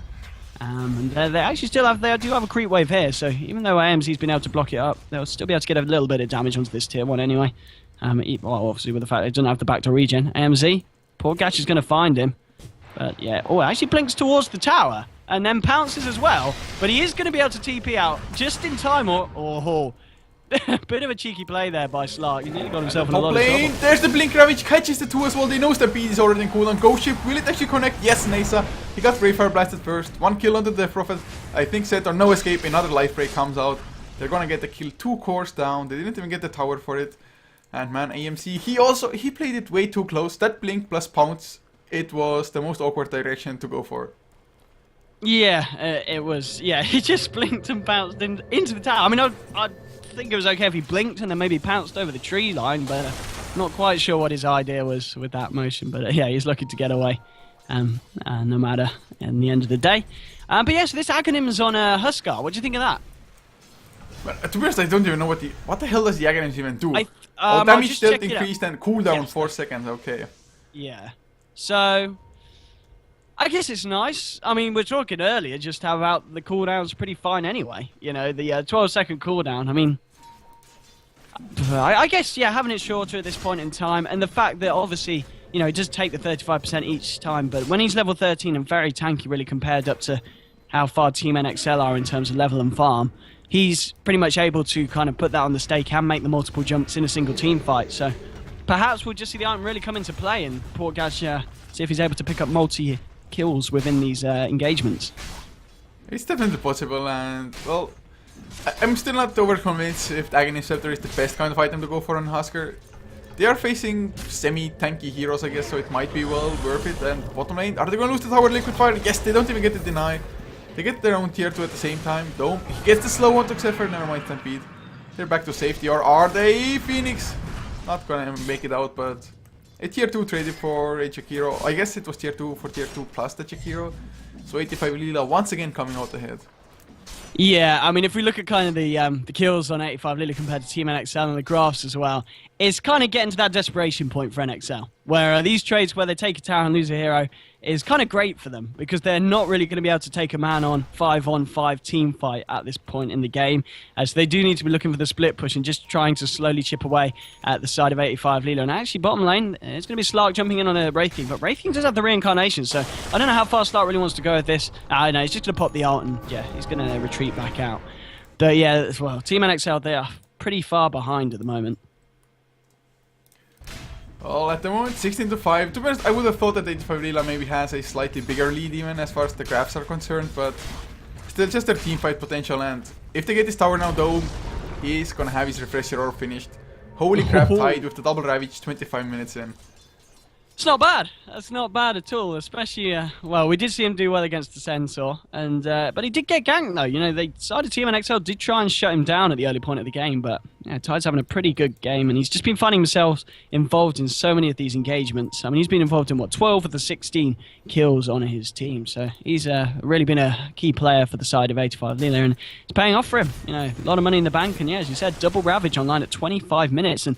And they actually they do have a creep wave here, so even though AMZ's been able to block it up, they'll still be able to get a little bit of damage onto this tier 1 anyway. Well, obviously with the fact they don't have the backdoor regen. AMZ, poor Gatch is going to find him. But yeah, it actually blinks towards the tower and then pounces as well. But he is going to be able to TP out just in time. Bit of a cheeky play there by Slark. He nearly got himself in a lot of trouble. There's the Blink Ravage, catches the 2 as well. They know Stampede is already in cooldown. Ghost Ship, will it actually connect? Yes, Nasa. He got Rayfire blasted first. 1 kill on the Death Prophet. I think Centaur, no escape. Another life break comes out. They're gonna get the kill. 2 cores down. They didn't even get the tower for it. And man, AMC, he played it way too close. That Blink plus Pounce, it was the most awkward direction to go for. Yeah, it was. Yeah, he just blinked and bounced into the tower. I mean, I think it was okay if he blinked and then maybe pounced over the tree line, but not quite sure what his idea was with that motion. But yeah, he's lucky to get away, no matter in the end of the day. But yeah, so this Aghanim's on Huskar. What do you think of that? But to be honest, I don't even know what the hell does the Aghanim even do? I'll damage just dealt check it out. increased and cooldown Yes. 4 seconds. Okay. Yeah. So, I guess it's nice. I mean, we're talking earlier just how about the cooldown's pretty fine anyway. You know, the 12-second cooldown. I mean, I guess, yeah, having it shorter at this point in time, and the fact that obviously, you know, it does take the 35% each time, but when he's level 13 and very tanky really compared up to how far Team NXL are in terms of level and farm, he's pretty much able to kind of put that on the stake and make the multiple jumps in a single team fight. So perhaps we'll just see the item really come into play and Portgash see if he's able to pick up multi-kills within these engagements. It's definitely possible, and well, I'm still not over-convinced if the Aghanim Scepter is the best kind of item to go for on Husker. They are facing semi-tanky heroes, I guess, so it might be well worth it. And bottom lane, are they going to lose the tower Liquid Fire? Yes, they don't even get the deny. They get their own tier 2 at the same time. Dome, he gets the slow on to Xepher, never mind Stampede. They're back to safety, or are they? Phoenix not gonna make it out, but a tier 2 traded for a Jakiro. I guess it was tier 2 for tier 2 plus the Jakiro. So 85LEELA once again coming out ahead. Yeah, I mean, if we look at kind of the kills on 85LEELA compared to Team NXL and the graphs as well, it's kind of getting to that desperation point for NXL, where these trades where they take a tower and lose a hero is kind of great for them because they're not really going to be able to take a man-on 5-on-5 team fight at this point in the game. So they do need to be looking for the split push and just trying to slowly chip away at the side of 85LEELA. And actually, bottom lane, it's going to be Slark jumping in on a Wraith King, but Wraith King does have the reincarnation, so I don't know how far Slark really wants to go with this. I know he's just going to pop the ult and yeah, he's going to retreat back out. But yeah, as well, Team NXL, they are pretty far behind at the moment. Well, at the moment, 16-5. To be honest, I would have thought that 85LEELA maybe has a slightly bigger lead even as far as the graphs are concerned, but still just their team fight potential, and if they get this tower now though, he's gonna have his refresher orb finished. Holy crap, tied with the double ravage 25 minutes in. It's not bad. That's not bad at all, especially, well, we did see him do well against the Centaur, and but he did get ganked though. You know, the side of Team NXL did try and shut him down at the early point of the game, but yeah, Tide's having a pretty good game, and he's just been finding himself involved in so many of these engagements. I mean, he's been involved in, what, 12 of the 16 kills on his team, so he's really been a key player for the side of 85LEELA, and it's paying off for him. You know, a lot of money in the bank, and yeah, as you said, double ravage online at 25 minutes, and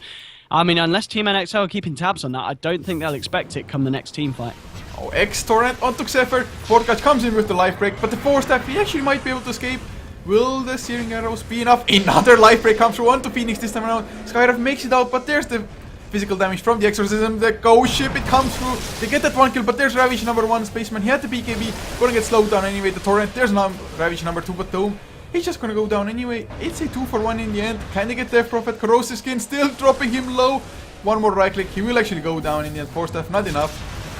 I mean, unless Team NXL are keeping tabs on that, I don't think they'll expect it come the next team fight. Oh, X-Torrent onto Xepher. Portgash comes in with the life break, but the 4-step, he actually might be able to escape. Will the Searing Arrows be enough? Another life break comes through onto Phoenix this time around. Skyrev makes it out, but there's the physical damage from the Exorcism. The ghost ship, it comes through. They get that one kill, but there's Ravage number 1, Spaceman. He had the BKB, gonna get slowed down anyway. The Torrent, there's Ravage number 2, but Dome, he's just gonna go down anyway. It's a 2-for-1 in the end. Can they get Death Prophet? Corrosive Skin still dropping him low. One more right click, he will actually go down in the end. 4-step, not enough.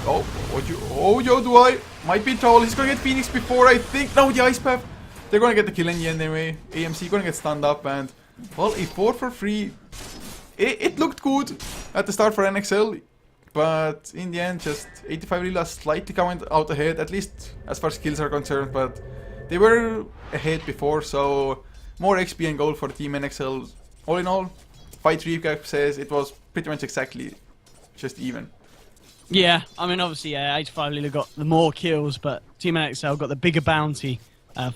Oh, yo, do I? Might be in trouble. He's gonna get Phoenix before, I think. No, the Ice Path. They're gonna get the kill in the end anyway. AMC gonna get stunned up, and well, a 4-for-3. It looked good at the start for NXL, but in the end, just 85LEELA slightly coming out ahead, at least as far as skills are concerned, but they were ahead before, so more XP and gold for Team NXL. All in all, Fight Recap says it was pretty much exactly just even. Yeah, I mean, obviously, 85LEELA got the more kills, but Team NXL got the bigger bounty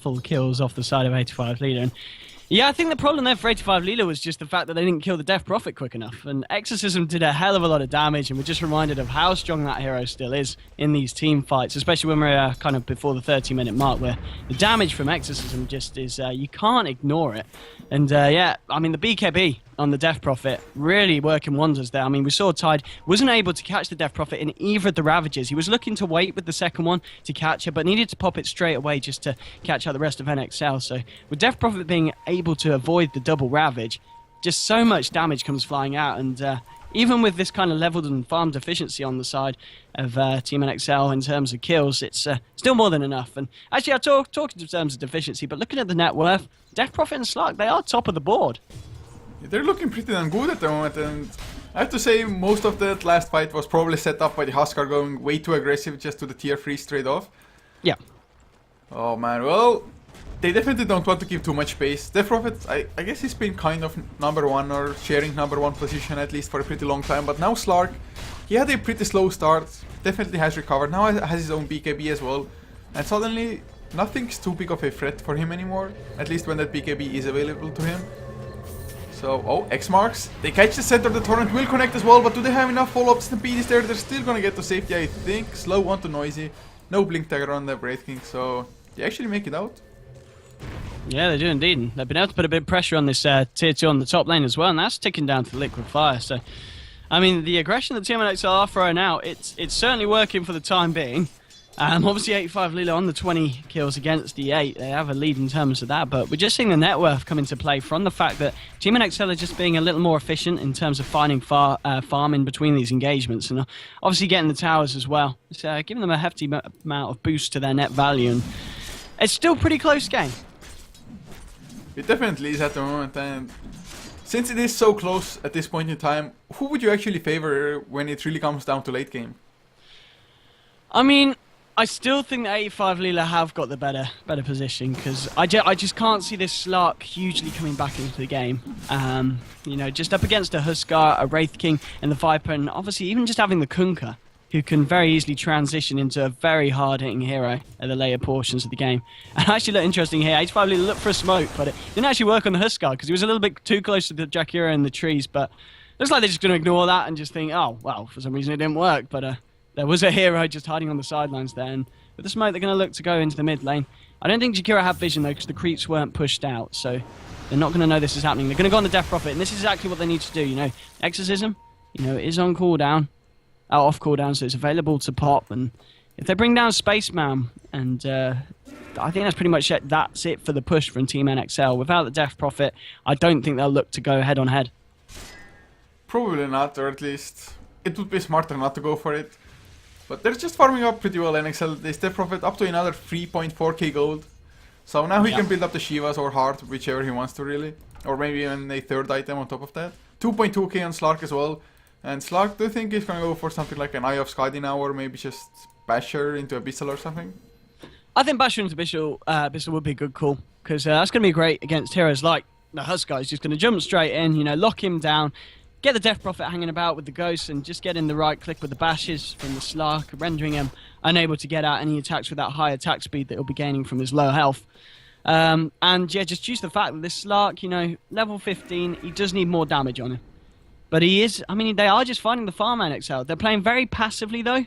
full kills off the side of 85LEELA. And yeah, I think the problem there for 85LEELA was just the fact that they didn't kill the Death Prophet quick enough. And Exorcism did a hell of a lot of damage, and we're just reminded of how strong that hero still is in these team fights, especially when we're kind of before the 30-minute mark, where the damage from Exorcism just is, you can't ignore it. And yeah, I mean, the BKB on the Death Prophet really working wonders there. I mean, we saw Tide wasn't able to catch the Death Prophet in either of the Ravages. He was looking to wait with the second one to catch it, but needed to pop it straight away just to catch out the rest of NXL. So with Death Prophet being able to avoid the double Ravage, just so much damage comes flying out. And even with this kind of leveled and farmed efficiency on the side of Team NXL in terms of kills, it's still more than enough. And actually, I talking in terms of deficiency, but looking at the net worth, Death Prophet and Slark, they are top of the board. They're looking pretty damn good at the moment, and I have to say most of that last fight was probably set up by the Huskar going way too aggressive just to the tier 3 straight off. Yeah. Oh man, well, they definitely don't want to give too much space. Death Prophet, I guess he's been kind of number 1 or sharing number 1 position at least for a pretty long time, but now Slark, he had a pretty slow start, definitely has recovered, now has his own BKB as well, and suddenly nothing's too big of a threat for him anymore. At least when that BKB is available to him. So, oh, X marks. They catch the center, the torrent will connect as well, but do they have enough follow-up? Stampede is there, they're still gonna get to safety, I think. Slow onto Noisy. No blink tagger on the Wraith King, so they actually make it out. Yeah, they do indeed. And they've been able to put a bit of pressure on this tier 2 on the top lane as well, and that's ticking down to the liquid fire. So, I mean, the aggression that Team NXL are throwing out, it's certainly working for the time being. Obviously, 85LEELA on the 20 kills against the 8. They have a lead in terms of that, but we're just seeing the net worth come into play from the fact that Team NXL are just being a little more efficient in terms of finding farm in between these engagements, and obviously getting the towers as well. It's giving them a hefty amount of boost to their net value, and it's still a pretty close game. It definitely is at the moment, and since it is so close at this point in time, who would you actually favor when it really comes down to late game? I mean, I still think that 85LEELA have got the better position, because I just can't see this Slark hugely coming back into the game. You know, just up against a Huskar, a Wraith King, and the Viper, and obviously even just having the Kunkka, who can very easily transition into a very hard-hitting hero at the later portions of the game. And actually look interesting here, 85LEELA looked for a smoke, but it didn't actually work on the Huskar, because he was a little bit too close to the Jakira in the trees, but looks like they're just going to ignore that and just think, oh, well, for some reason it didn't work, but there was a hero just hiding on the sidelines there, and with the smoke they're going to look to go into the mid lane. I don't think Jakira have vision though, because the creeps weren't pushed out, so they're not going to know this is happening. They're going to go on the Death Prophet, and this is exactly what they need to do, you know. Exorcism, you know, it is on cooldown, off cooldown, so it's available to pop, and if they bring down Spaceman, and I think that's pretty much it. That's it for the push from Team NXL. Without the Death Prophet, I don't think they'll look to go head on head. Probably not, or at least it would be smarter not to go for it. But they're just farming up pretty well, NXL. They Death Prophet up to another 3.4k gold. So now he can build up the Shivas or Heart, whichever he wants to really. Or maybe even a third item on top of that. 2.2k on Slark as well. And Slark, do you think he's gonna go for something like an Eye of Skadi now, or maybe just Basher into Abyssal or something? I think Basher into Abyssal would be a good call, because that's going to be great against heroes like the Huskar. He's just going to jump straight in, you know, lock him down, get the Death Prophet hanging about with the Ghosts, and just get in the right click with the bashes from the Slark, rendering him unable to get out any attacks with that high attack speed that he'll be gaining from his low health. And yeah, just choose the fact that this Slark, you know, level 15, he does need more damage on him. But he is, I mean, they are just finding the farm NXL. They're playing very passively though.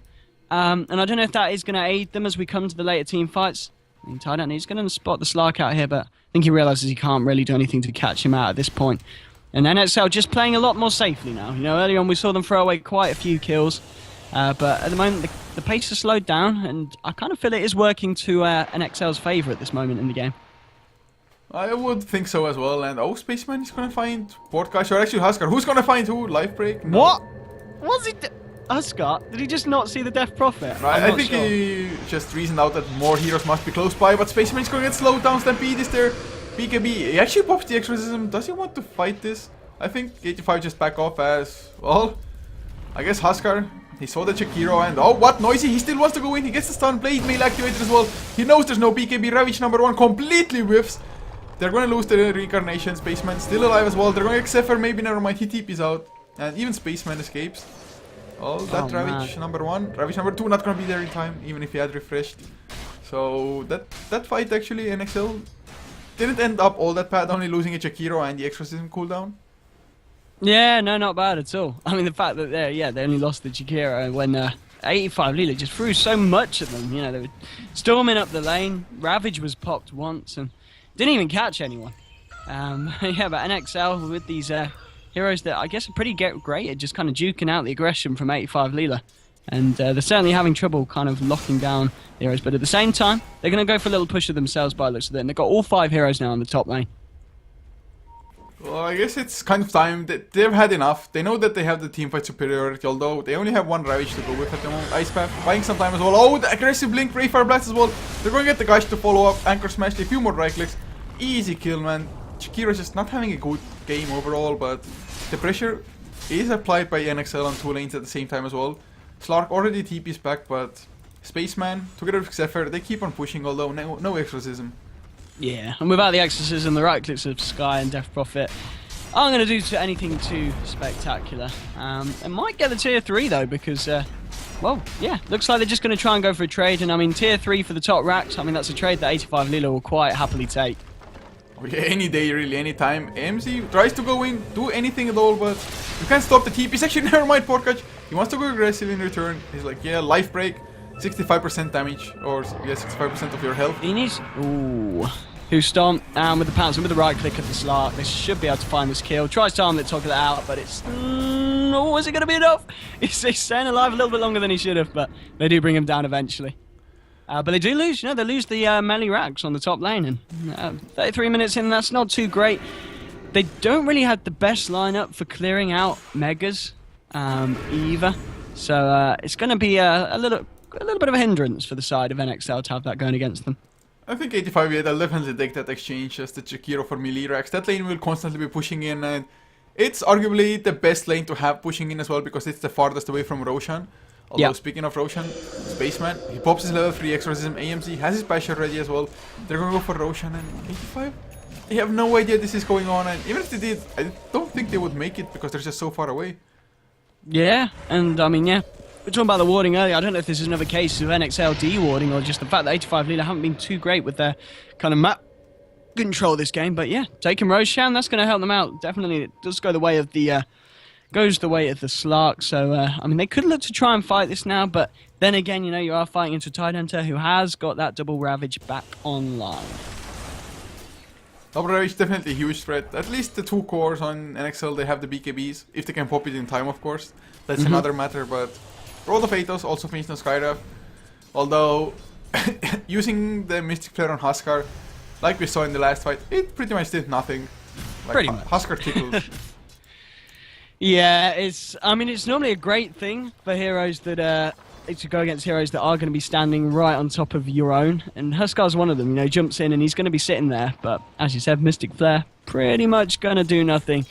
And I don't know if that is going to aid them as we come to the later team fights. I mean, Tidon, he's going to spot the Slark out here, but I think he realizes he can't really do anything to catch him out at this point. And NXL just playing a lot more safely now. You know, earlier on we saw them throw away quite a few kills. But at the moment, the pace has slowed down, and I kind of feel it is working to NXL's favor at this moment in the game. I would think so as well, and oh, Spaceman is gonna find Portcash, or actually Huskar. Who's gonna find who? Life Break? No. What? Was it Huskar? Did he just not see the Death Prophet? Right, I think he just reasoned out that more heroes must be close by, but Spaceman is gonna get slowed down. Stampede is there. BKB, he actually pops the Exorcism. Does he want to fight this? I think 85 just back off as, well, I guess Huskar. He saw the Chikiro and, oh, what? Noisy, he still wants to go in. He gets the stun, Blade Mail activated as well. He knows there's no BKB. Ravage #1 completely whiffs. They're going to lose the Reincarnation. Spaceman still alive as well. They're going to get Zephyr. Maybe never mind. He TP's out. And even Spaceman escapes. Oh, that Ravage #1. Ravage #2 not going to be there in time, even if he had refreshed. So that fight actually, NXL didn't end up all that bad. Only losing a Chikiro and the Exorcism cooldown. Yeah, no, not bad at all. I mean, the fact that they only lost the Chikiro when 85LEELA just threw so much at them. You know, they were storming up the lane. Ravage was popped once and didn't even catch anyone. Yeah, but NXL with these heroes that I guess are pretty great at just kind of duking out the aggression from 85LEELA. And they're certainly having trouble kind of locking down the heroes. But at the same time, they're going to go for a little push of themselves by the looks of it. And they've got all 5 heroes now on the top lane. Well, I guess it's kind of time that they've had enough. They know that they have the teamfight superiority, although they only have one Ravage to go with at the moment. Ice Path buying some time as well. Oh, the aggressive Blink, Ray Fire Blast as well. They're going to get the guys to follow up. Anchor Smash, a few more right clicks. Easy kill, man. Chikira's just not having a good game overall, but the pressure is applied by NXL on 2 lanes at the same time as well. Slark already TP's back, but Spaceman, together with Zephyr, they keep on pushing, although no Exorcism. Yeah, and without the Exorcism, the right clicks of Sky and Death Prophet aren't going to do anything too spectacular. It might get the tier 3 though, because well, yeah, looks like they're just going to try and go for a trade. And I mean, tier 3 for the top racks. I mean, that's a trade that 85LEELA will quite happily take. Oh, yeah, any day, really, any time. AMZ tries to go in, do anything at all, but you can't stop the TPs. Actually, never mind, Porkach. He wants to go aggressive in return. He's like, yeah, life break, 65% damage, or yeah, 65% of your health. He needs... Ooh. Who stomp down with the pounce and with the right click of the Slark. They should be able to find this kill. Tries to arm the top of that out, but it's... oh, is it going to be enough? He's staying alive a little bit longer than he should have, but they do bring him down eventually. But they do lose, you know, they lose the melee racks on the top lane. And 33 minutes in, that's not too great. They don't really have the best lineup for clearing out Megas either. So it's going to be a little bit of a hindrance for the side of NXL to have that going against them. I think 85, yeah, they'll definitely take that exchange as the Chikiro for melee racks. That lane will constantly be pushing in, and it's arguably the best lane to have pushing in as well because it's the farthest away from Roshan. Although, speaking of Roshan, Spaceman, he pops his level 3 exorcism, AMZ has his passion ready as well. They're gonna go for Roshan, and 85? They have no idea this is going on, and even if they did, I don't think they would make it because they're just so far away. Yeah, and I mean, yeah. We're talking about the warding earlier. I don't know if this is another case of NXL de-warding or just the fact that 85LEELA haven't been too great with their kind of map control this game. But yeah, taking Roshan, that's going to help them out. Definitely, it does go the way of the Slark. So I mean, they could look to try and fight this now, but then again, you know, you are fighting into Tidehunter, who has got that double Ravage back online. Double Ravage definitely a huge threat. At least the 2 cores on NXL, they have the BKBs if they can pop it in time, of course. That's another matter, but. Roll of Atos also finished on Skyraft. Although, using the Mystic Flare on Huskar, like we saw in the last fight, it pretty much did nothing. Like, pretty much. Huskar tickles. Yeah, I mean, it's normally a great thing for heroes that, to go against heroes that are going to be standing right on top of your own. And Huskar's one of them, you know, jumps in and he's going to be sitting there. But, as you said, Mystic Flare, pretty much going to do nothing.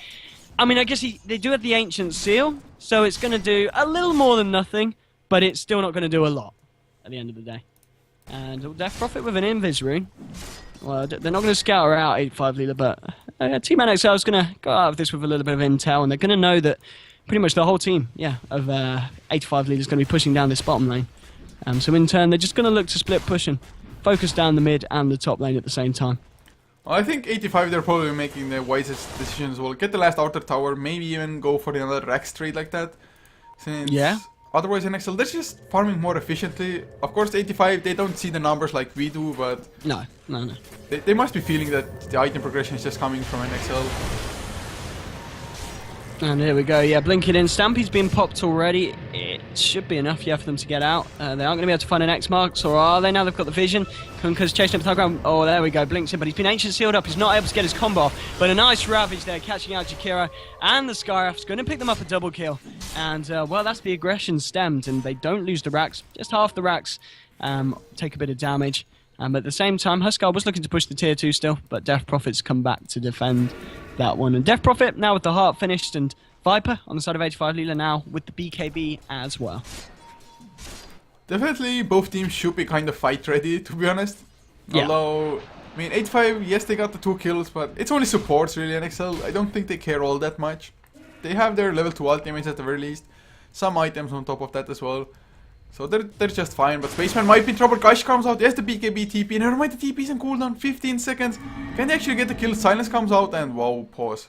I mean, I guess they do have the Ancient Seal, so it's going to do a little more than nothing, but it's still not going to do a lot at the end of the day. And Death Prophet with an Invis rune. Well, they're not going to scout her out, 85LEELA, but Team NXL is going to go out of this with a little bit of intel, and they're going to know that pretty much the whole team, of 85LEELA is going to be pushing down this bottom lane. So in turn, they're just going to look to split push and focus down the mid and the top lane at the same time. I think 85, they're probably making the wisest decisions. Well, get the last outer tower, maybe even go for another Rax trade like that. Since otherwise NXL, they're just farming more efficiently. Of course, 85, they don't see the numbers like we do, but... No. They must be feeling that the item progression is just coming from NXL. And here we go, yeah, blinking in. Stampy's been popped already. It should be enough, for them to get out. They aren't going to be able to find an X marks, or are they? Now they've got the vision. Kunka's chasing up the ground. Oh, there we go, blinks in, but he's been ancient sealed up. He's not able to get his combo off, but a nice Ravage there, catching out Jakiro. And the Skyraft's going to pick them up a double kill. And, well, that's the aggression stemmed, and they don't lose the racks. Just half the racks take a bit of damage. But at the same time, Huskar was looking to push the tier 2 still, but Death Prophet's come back to defend that one. And Death Prophet now with the heart finished, and Viper on the side of 85LEELA now with the BKB as well. Definitely both teams should be kind of fight ready, to be honest. Yeah. Although, I mean, 85, yes, they got the 2 kills, but it's only supports really, NXL. I don't think they care all that much. They have their level 2 ultimates at the very least. Some items on top of that as well. So they're just fine, but Spaceman might be in trouble. Kaish comes out, yes, the BKB TP. Never mind, the TP is in cooldown, 15 seconds. Can they actually get the kill? Silence comes out, and wow, pause.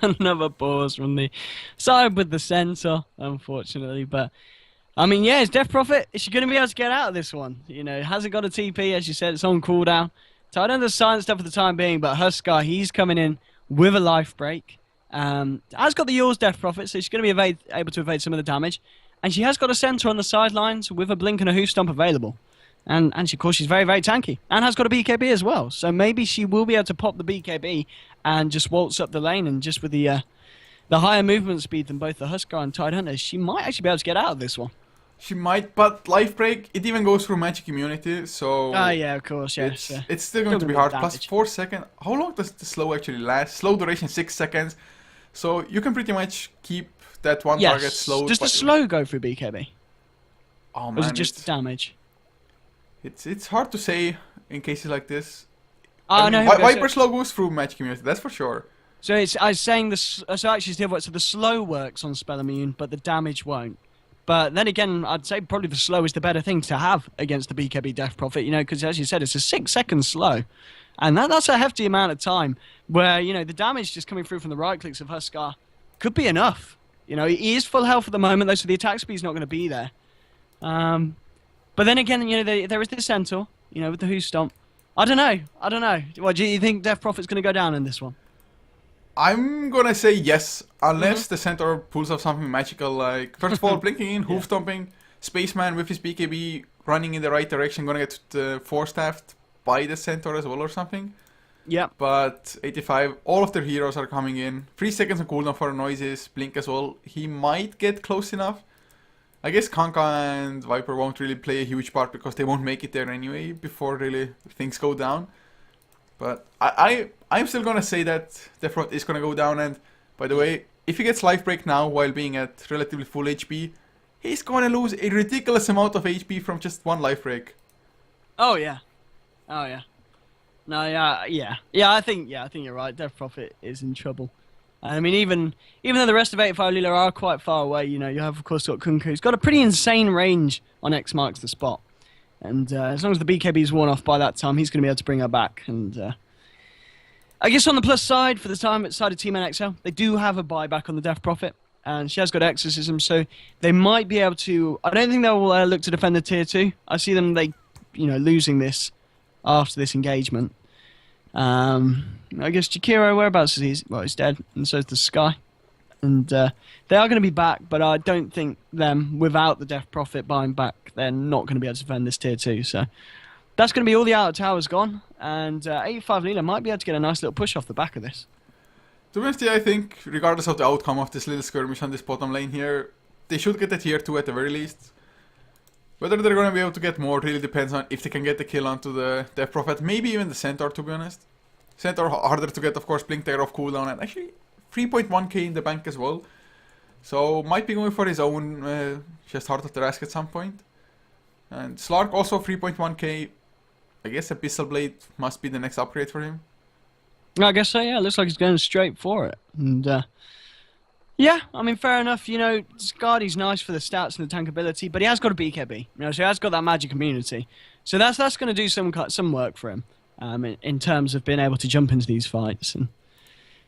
Another pause from the side with the sensor, unfortunately. But, I mean, yeah, it's Death Prophet. Is she going to be able to get out of this one? You know, hasn't got a TP, as you said, it's on cooldown. Tidehunter's silenced up for the time being, but Huskar, he's coming in with a life break. Has got the yours Death Prophet, so she's going to be able to evade some of the damage. And she has got a center on the sidelines with a blink and a hoof stomp available. And of course, she's very, very tanky. And has got a BKB as well. So maybe she will be able to pop the BKB and just waltz up the lane. And just with the higher movement speed than both the Huskar and Tidehunter, she might actually be able to get out of this one. She might, but life break, it even goes through magic immunity, so... Ah, yeah, of course, yeah. It's still going to be hard. Plus 4 seconds. How long does the slow actually last? Slow duration 6 seconds. So you can pretty much keep that one target slow. Does the slow go through BKB? Oh man, or is it just damage? It's hard to say in cases like this. Oh, no. Viper slow goes through magic immunity, that's for sure. So I was saying this. So actually, it's different. So the slow works on spell immune, but the damage won't. But then again, I'd say probably the slow is the better thing to have against the BKB Death Prophet, you know, because as you said, it's a 6-second slow. And that's a hefty amount of time where, you know, the damage just coming through from the right clicks of Huskar could be enough. You know, he is full health at the moment, though, so the attack speed's not going to be there. But then again, you know, there is the Centaur, you know, with the Who Stomp. I don't know. What, do you think Death Prophet's going to go down in this one? I'm gonna say yes, unless the Centaur pulls off something magical, like, first of all, blinking in, hoof stomping, Spaceman with his BKB running in the right direction, gonna get force-staffed by the Centaur as well or something. Yeah. But 85, all of their heroes are coming in. 3 seconds on cooldown for noises, blink as well. He might get close enough. I guess Kanka and Viper won't really play a huge part because they won't make it there anyway before really things go down. But I'm still gonna say that the front is gonna go down, and by the way, if he gets life break now while being at relatively full HP, he's gonna lose a ridiculous amount of HP from just one life break. Oh yeah. No, yeah. I think you're right. Death Prophet is in trouble. I mean, even though the rest of 85LEELA are quite far away, you know, you have of course got Kunku, who's got a pretty insane range on X marks the spot. And as long as the BKB is worn off by that time, he's going to be able to bring her back. And I guess on the plus side, for the time side of Team NXL, they do have a buyback on the Death Prophet. And she has got Exorcism, so they might be able to... I don't think they'll look to defend the Tier 2. I see them, losing this after this engagement. I guess Jakiro, whereabouts is he? Well, he's dead, and so is the Sky. And they are going to be back, but I don't think them, without the Death Prophet buying back, they're not going to be able to defend this Tier 2. So that's going to be all the outer towers gone, and 85LEELA might be able to get a nice little push off the back of this. To be honest, I think, regardless of the outcome of this little skirmish on this bottom lane here, they should get a Tier 2 at the very least. Whether they're going to be able to get more really depends on if they can get the kill onto the Death Prophet, maybe even the Centaur, to be honest. Centaur harder to get, of course, Blink Dagger off cooldown, and actually 3.1k in the bank as well. So might be going for his own just Heart of the Rask at some point. And Slark also 3.1k. I guess Abyssal Blade must be the next upgrade for him. I guess so, yeah. Looks like he's going straight for it. And yeah, I mean, fair enough. You know, Scardy's nice for the stats and the tankability, but he has got a BKB. You know, so he has got that magic immunity. So that's going to do some work for him in terms of being able to jump into these fights. And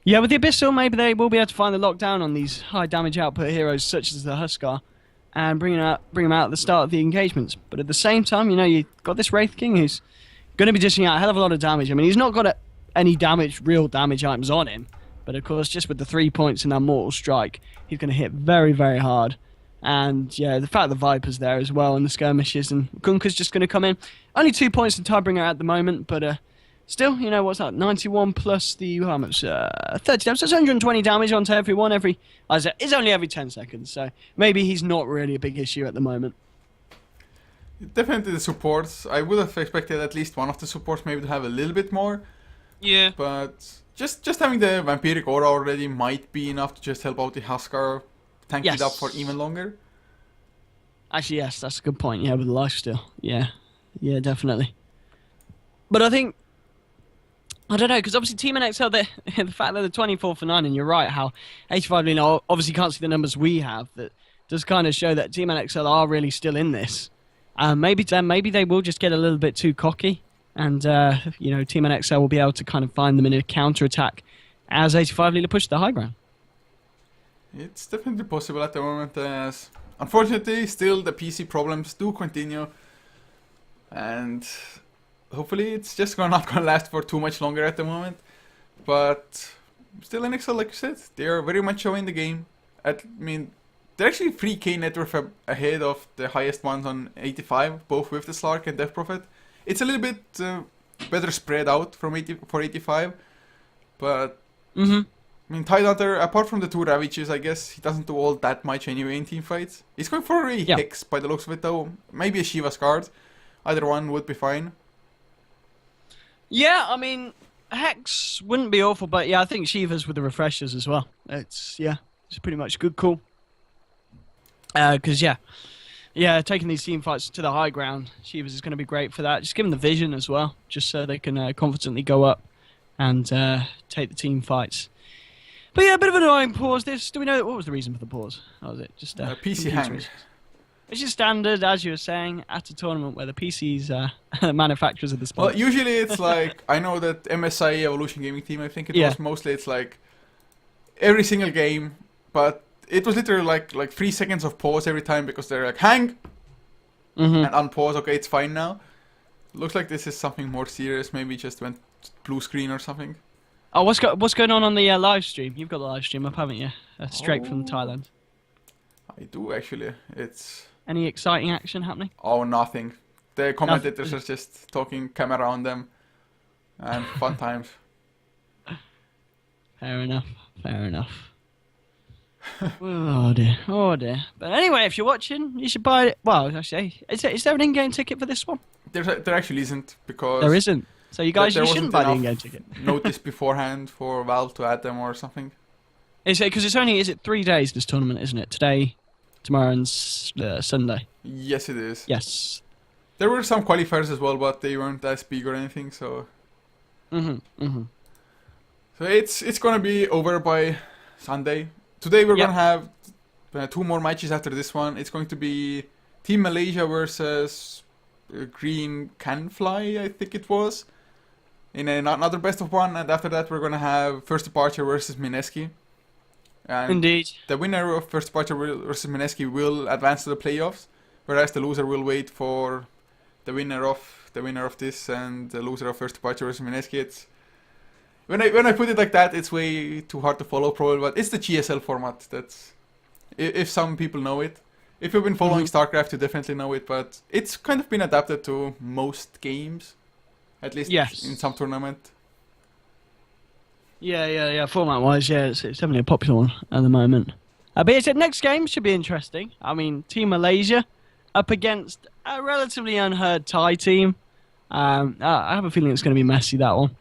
yeah, with the Abyssal, maybe they will be able to find the lockdown on these high damage output heroes such as the Huskar and bring them out at the start of the engagements. But at the same time, you know, you've got this Wraith King who's going to be dishing out a hell of a lot of damage. I mean, he's not got any real damage items on him. But of course, just with the 3 points and that Mortal Strike, he's going to hit very, very hard. And yeah, the fact the Viper's there as well and the skirmishes, and Gunka's just going to come in. Only 2 points to Tidebringer at the moment, but still, you know, what's that? 91 plus the, how much? 30 damage. So it's 120 damage onto everyone. It's only every 10 seconds, so maybe he's not really a big issue at the moment. Definitely the supports. I would have expected at least one of the supports maybe to have a little bit more. Yeah. But just having the Vampiric Aura already might be enough to just help out the Huskar tank it up for even longer. Actually, yes, that's a good point. Yeah, with the lifesteal. Yeah, definitely. But I think, I don't know, because obviously Team NXL, the fact that they're 24 for 9, and you're right, how 85LEELA obviously can't see the numbers we have, that does kind of show that Team NXL are really still in this. Maybe they will just get a little bit too cocky. And, you know, Team NXL will be able to kind of find them in a counter-attack as 85LEELA push the high ground. It's definitely possible at the moment, as unfortunately still the PC problems do continue. And hopefully it's just not going to last for too much longer at the moment. But still NXL, like you said, they are very much showing the game. I mean, they're actually 3k net worth ahead of the highest ones on 85, both with the Slark and Death Prophet. It's a little bit better spread out for 85, but I mean, Tidehunter, apart from the 2 Ravages, I guess he doesn't do all that much anyway in team fights. He's going for a Hex by the looks of it though, maybe a Shiva's card, either one would be fine. Yeah, I mean, Hex wouldn't be awful, but yeah, I think Shiva's with the refreshers as well. It's pretty much a good call. Because yeah, taking these team fights to the high ground, Shivas is going to be great for that. Just give them the vision as well, just so they can confidently go up and take the team fights. But yeah, a bit of an annoying pause. Do we know what was the reason for the pause? How was it? Just PC hang. Which is standard, as you were saying, at a tournament where the PCs are manufacturers of the sport. Well, usually it's like, I know that MSI Evolution Gaming Team, I think it was, mostly it's like every single game, but it was literally like 3 seconds of pause every time because they're like, hang, and unpause, okay, it's fine now. Looks like this is something more serious, maybe just went blue screen or something. Oh, what's going on the live stream? You've got the live stream up, haven't you? Straight from Thailand. I do, actually. It's... Any exciting action happening? Oh, nothing. The commentators are just talking camera on them. And fun times. Fair enough. Fair enough. Oh dear. Oh dear. But anyway, if you're watching, you should buy it. Well, actually, is there an in-game ticket for this one? There actually isn't, because... There isn't. So you guys, there you shouldn't buy the in-game ticket. Notice beforehand for Valve to add them or something. Is it because it's only 3 days this tournament, isn't it? Today, tomorrow, and Sunday. Yes, it is. Yes. There were some qualifiers as well, but they weren't as big or anything, so... So it's gonna be over by Sunday. Today we're gonna have 2 more matches after this one. It's going to be Team Malaysia versus Green Can Fly, I think it was, in another best of 1, and after that we're gonna have First Departure versus Mineski. And indeed. The winner of First Departure versus Mineski will advance to the playoffs, whereas the loser will wait for the winner of this and the loser of First Departure versus Mineski. It's when I put it like that, it's way too hard to follow, probably, but it's the GSL format. That's if some people know it. If you've been following StarCraft, you definitely know it, but it's kind of been adapted to most games, at least in some tournament. Yeah. Format-wise, it's definitely a popular one at the moment. But it's next game should be interesting. I mean, Team Malaysia up against a relatively unheard Thai team. I have a feeling it's going to be messy, that one.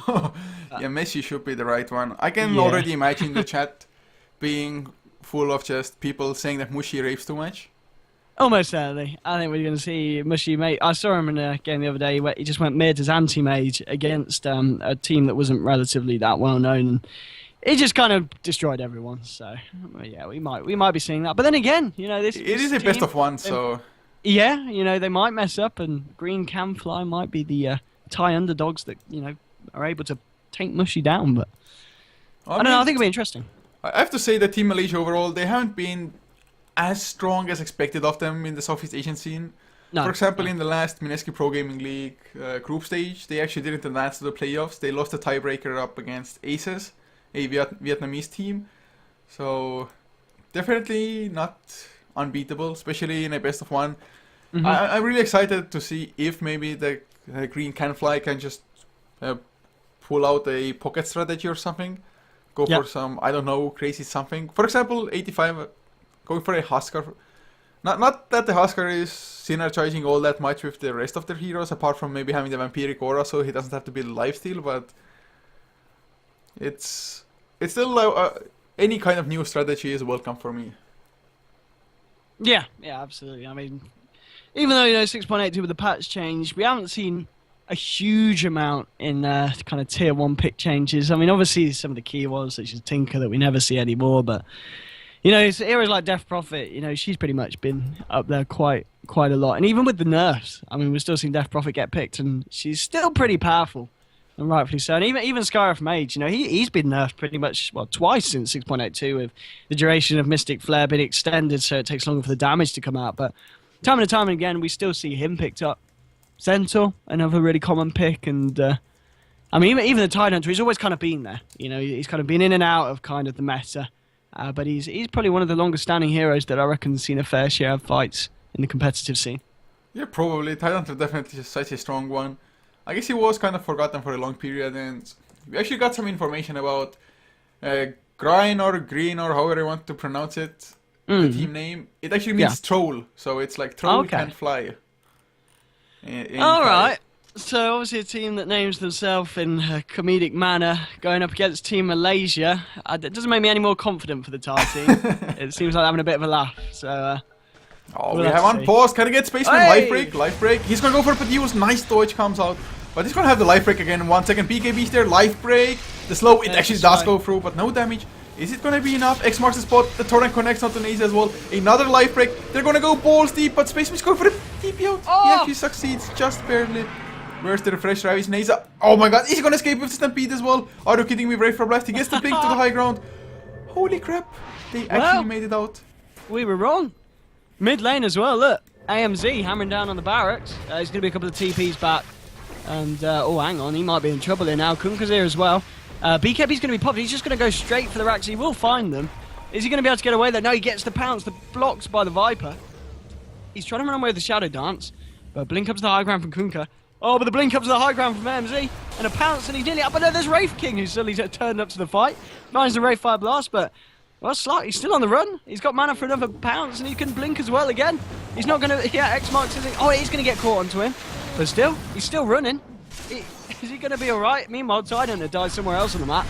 Yeah, Messi should be the right one. I can already imagine the chat being full of just people saying that Mushi rapes too much. Almost certainly. I think we're going to see Mushi mate. I saw him in a game the other day where he just went mid as anti-mage against a team that wasn't relatively that well known, and he just kind of destroyed everyone. So yeah, we might be seeing that. But then again, this it is a best of 1, so yeah, they might mess up, and Green Can Fly might be the Thai underdogs that are able to take Mushi down. But I don't know. I think it'll be interesting. I have to say that Team Malaysia overall, they haven't been as strong as expected of them in the Southeast Asian scene. No, for example, in the last Mineski Pro Gaming League group stage, they actually didn't advance to the playoffs. They lost a tiebreaker up against Aces, a Vietnamese team. So definitely not unbeatable, especially in a best of 1. I'm really excited to see if maybe the Green Can Fly can just pull out a pocket strategy or something. Go for some, I don't know, crazy something. For example, 85 going for a Huskar. Not that the Huskar is synergizing all that much with the rest of their heroes, apart from maybe having the Vampiric Aura, so he doesn't have to be lifesteal, but it's still any kind of new strategy is welcome for me. Yeah, absolutely. I mean, even though 6.82 with the patch change, we haven't seen a huge amount in kind of tier 1 pick changes. I mean, obviously some of the key ones, such as Tinker, that we never see anymore, but it's heroes like Death Prophet, she's pretty much been up there quite a lot. And even with the nerfs, I mean, we're still seeing Death Prophet get picked, and she's still pretty powerful, and rightfully so. And even Skyroth Mage, he's been nerfed pretty much, twice since 6.82, with the duration of Mystic Flare being extended, so it takes longer for the damage to come out. But time and time again, we still see him picked up. Centaur, another really common pick, and I mean, even the Tide Hunter, he's always kind of been there. He's kind of been in and out of kind of the meta, but he's probably one of the longest standing heroes that I reckon has seen a fair share of fights in the competitive scene. Yeah, probably. Tide Hunter definitely is such a strong one. I guess he was kind of forgotten for a long period, and we actually got some information about Green or however you want to pronounce it, the team name. It actually means troll, so it's like troll can fly. Alright, so obviously a team that names themselves in a comedic manner going up against Team Malaysia. It doesn't make me any more confident for the Thai team. It seems like they're having a bit of a laugh, so we have on pause. Can he get Spaceman? Life break. He's gonna go for Padius. Nice dodge comes out, but he's gonna have the life break again in 1 second. BKB's there, life break. The slow, it actually does go through, but no damage. Is it gonna be enough? X marks the spot. The torrent connects onto Naze as well. Another life break. They're gonna go balls deep, but Spaceman's going for the TP out. Oh! He actually succeeds just barely. Where's the refresh Ravage? Naze. Oh my god, he's gonna escape with the Stampede as well. Are you kidding me? Brave for blast. He gets the blink to the high ground. Holy crap. They actually made it out. We were wrong. Mid lane as well, look. AMZ hammering down on the barracks. There's going to be a couple of TPs back. And, oh, hang on, he might be in trouble here now. Kunkka's here as well. BKB's going to be popped. He's just going to go straight for the racks. He will find them. Is he going to be able to get away there? No, he gets the pounce. The blocks by the Viper. He's trying to run away with the Shadow Dance. But blink up to the high ground from Kunkka. Oh, but the blink up to the high ground from AMZ. And a pounce, and he's nearly up. But no, there's Wraith King, who's suddenly turned up to the fight. Finds the Wraith Fire Blast, but... Well, Slark, he's still on the run. He's got mana for another pounce, and he can blink as well again. He's not going to... Yeah, X marks isn't... Oh, he's going to get caught onto him. But still, he's still running. Is he going to be all right? Meanwhile, Tident dies somewhere else on the map.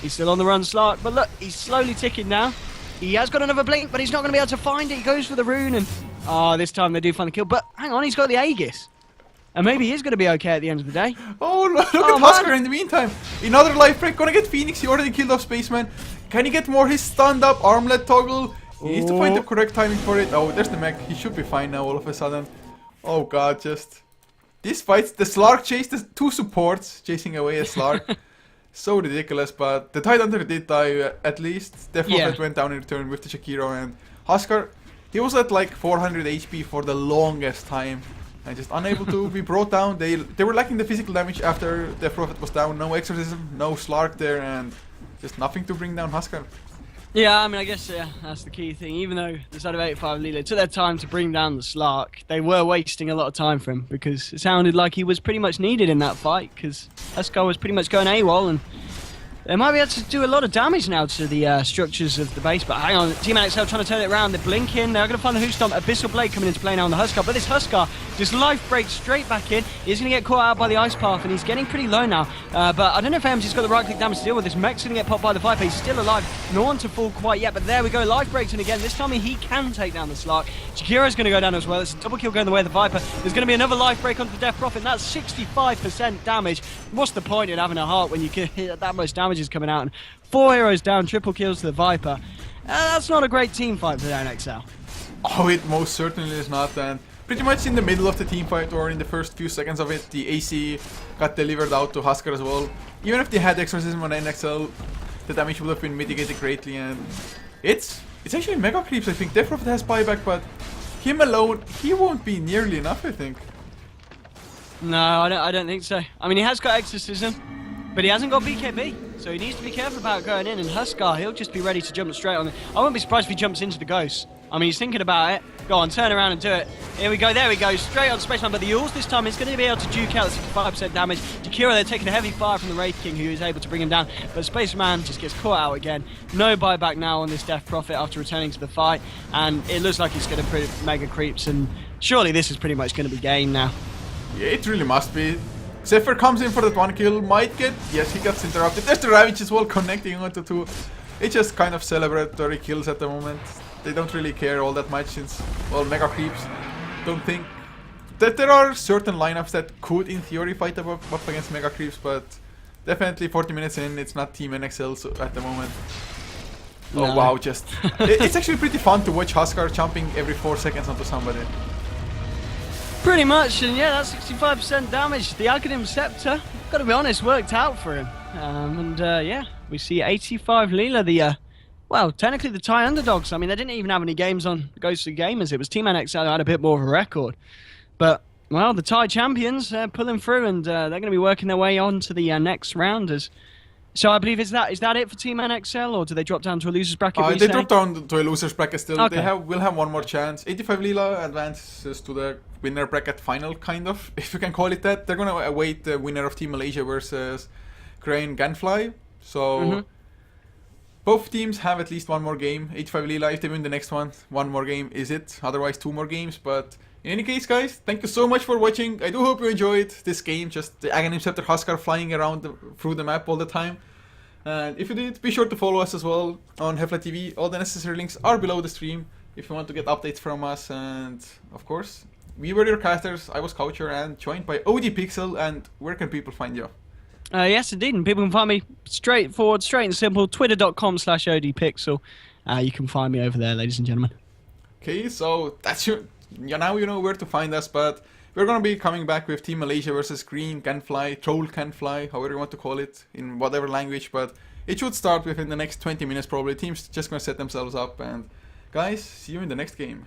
He's still on the run, Slark. But look, he's slowly ticking now. He has got another blink, but he's not going to be able to find it. He goes for the rune, and... Oh, this time they do find the kill. But hang on, he's got the Aegis. And maybe he's going to be okay at the end of the day. Oh, look at Husker in the meantime. Another life break. Gonna get Phoenix. He already killed off Spaceman. Can he get more? He's stunned up. Armlet toggle. He needs to find the correct timing for it. Oh, there's the mech. He should be fine now all of a sudden. Oh god, just... These fights, the Slark chased the two supports chasing away a Slark. So ridiculous, but the Tidehunter did die at least. Death Prophet went down in return with the Shakiro, and Husker, he was at like 400 HP for the longest time. And just unable to be brought down. They were lacking the physical damage after Death Prophet was down. No Exorcism, no Slark there, and just nothing to bring down Husker. Yeah, I mean, I guess that's the key thing. Even though the side of 85LEELA took their time to bring down the Slark, they were wasting a lot of time for him because it sounded like he was pretty much needed in that fight because Husker was pretty much going AWOL, and they might be able to do a lot of damage now to the structures of the base. But hang on, Team NXL trying to turn it around. They're blinking. They're going to find the Hoostomp. Abyssal Blade coming into play now on the Huskar. But this Huskar just life breaks straight back in. He's going to get caught out by the Ice Path, and he's getting pretty low now. But I don't know if AMG's got the right click damage to deal with this. Mech's going to get popped by the Viper. He's still alive. No one to fall quite yet. But there we go. Life breaks in again. This time he can take down the Slark. Shakiro's going to go down as well. It's a double kill going the way of the Viper. There's going to be another life break onto the Death Prophet. And that's 65% damage. What's the point in having a heart when you can hit that much damage is coming out? And 4 heroes down, triple kills to the Viper. That's not a great team fight for the NXL. Oh, it most certainly is not. And pretty much in the middle of the team fight, or in the first few seconds of it, the AC got delivered out to Husker as well. Even if they had Exorcism on NXL, the damage would have been mitigated greatly. And it's actually mega creeps. I think Death Prophet has buyback, but him alone, he won't be nearly enough, I think. No, I don't think so. I mean, he has got Exorcism, but he hasn't got BKB. So he needs to be careful about going in, and Huskar, he'll just be ready to jump straight on it. I won't be surprised if he jumps into the Ghost. I mean, he's thinking about it. Go on, turn around and do it. Here we go, there we go. Straight on Spaceman, but the Yules this time is going to be able to duke out the 65% damage. Jakiro, they're taking a heavy fire from the Wraith King, who is able to bring him down. But Spaceman just gets caught out again. No buyback now on this Death Prophet after returning to the fight. And it looks like he's going to put mega creeps, and surely this is pretty much going to be game now. Yeah, it really must be. Zephyr comes in for that one kill, might get... Yes, he gets interrupted. There's the Ravage as well, connecting onto two. It's just kind of celebratory kills at the moment. They don't really care all that much since, well, mega creeps. Don't think that there are certain lineups that could, in theory, fight up against mega creeps, but definitely 40 minutes in, it's not Team NXL so at the moment. No. Oh wow, just... it's actually pretty fun to watch Huskar jumping every 4 seconds onto somebody. Pretty much, and yeah, that's 65% damage. The Aghanim Scepter, gotta be honest, worked out for him. Yeah, we see 85LEELA, the, well, technically the Thai underdogs. I mean, they didn't even have any games on Ghostly Gamers. It was Team NXL who had a bit more of a record. But, well, the Thai champions pulling through, and they're going to be working their way on to the next rounders. So I believe, is that it for Team NXL, or do they drop down to a loser's bracket? They drop down to a loser's bracket still. Okay. They will have one more chance. 85LEELA advances to the winner bracket final, kind of, if you can call it that. They're going to await the winner of Team Malaysia versus Crane Ganfly. So both teams have at least one more game. 85LEELA, if they win the next one more game is it. Otherwise 2 more games. But in any case, guys, thank you so much for watching. I do hope you enjoyed this game. Just the Aghanim Scepter Huskar flying around through the map all the time. And if you did, be sure to follow us as well on HeflaTV. All the necessary links are below the stream if you want to get updates from us. And of course, we were your casters. I was Coucher and joined by OD Pixel. And where can people find you? Yes, indeed. And people can find me straightforward, straight and simple, twitter.com/odpixel. You can find me over there, ladies and gentlemen. Okay, so that's your. Yeah, now you know where to find us, but we're gonna be coming back with Team Malaysia versus Green Can Fly, Troll Can Fly, however you want to call it, in whatever language, but it should start within the next 20 minutes probably. Teams just gonna set themselves up, and guys, see you in the next game.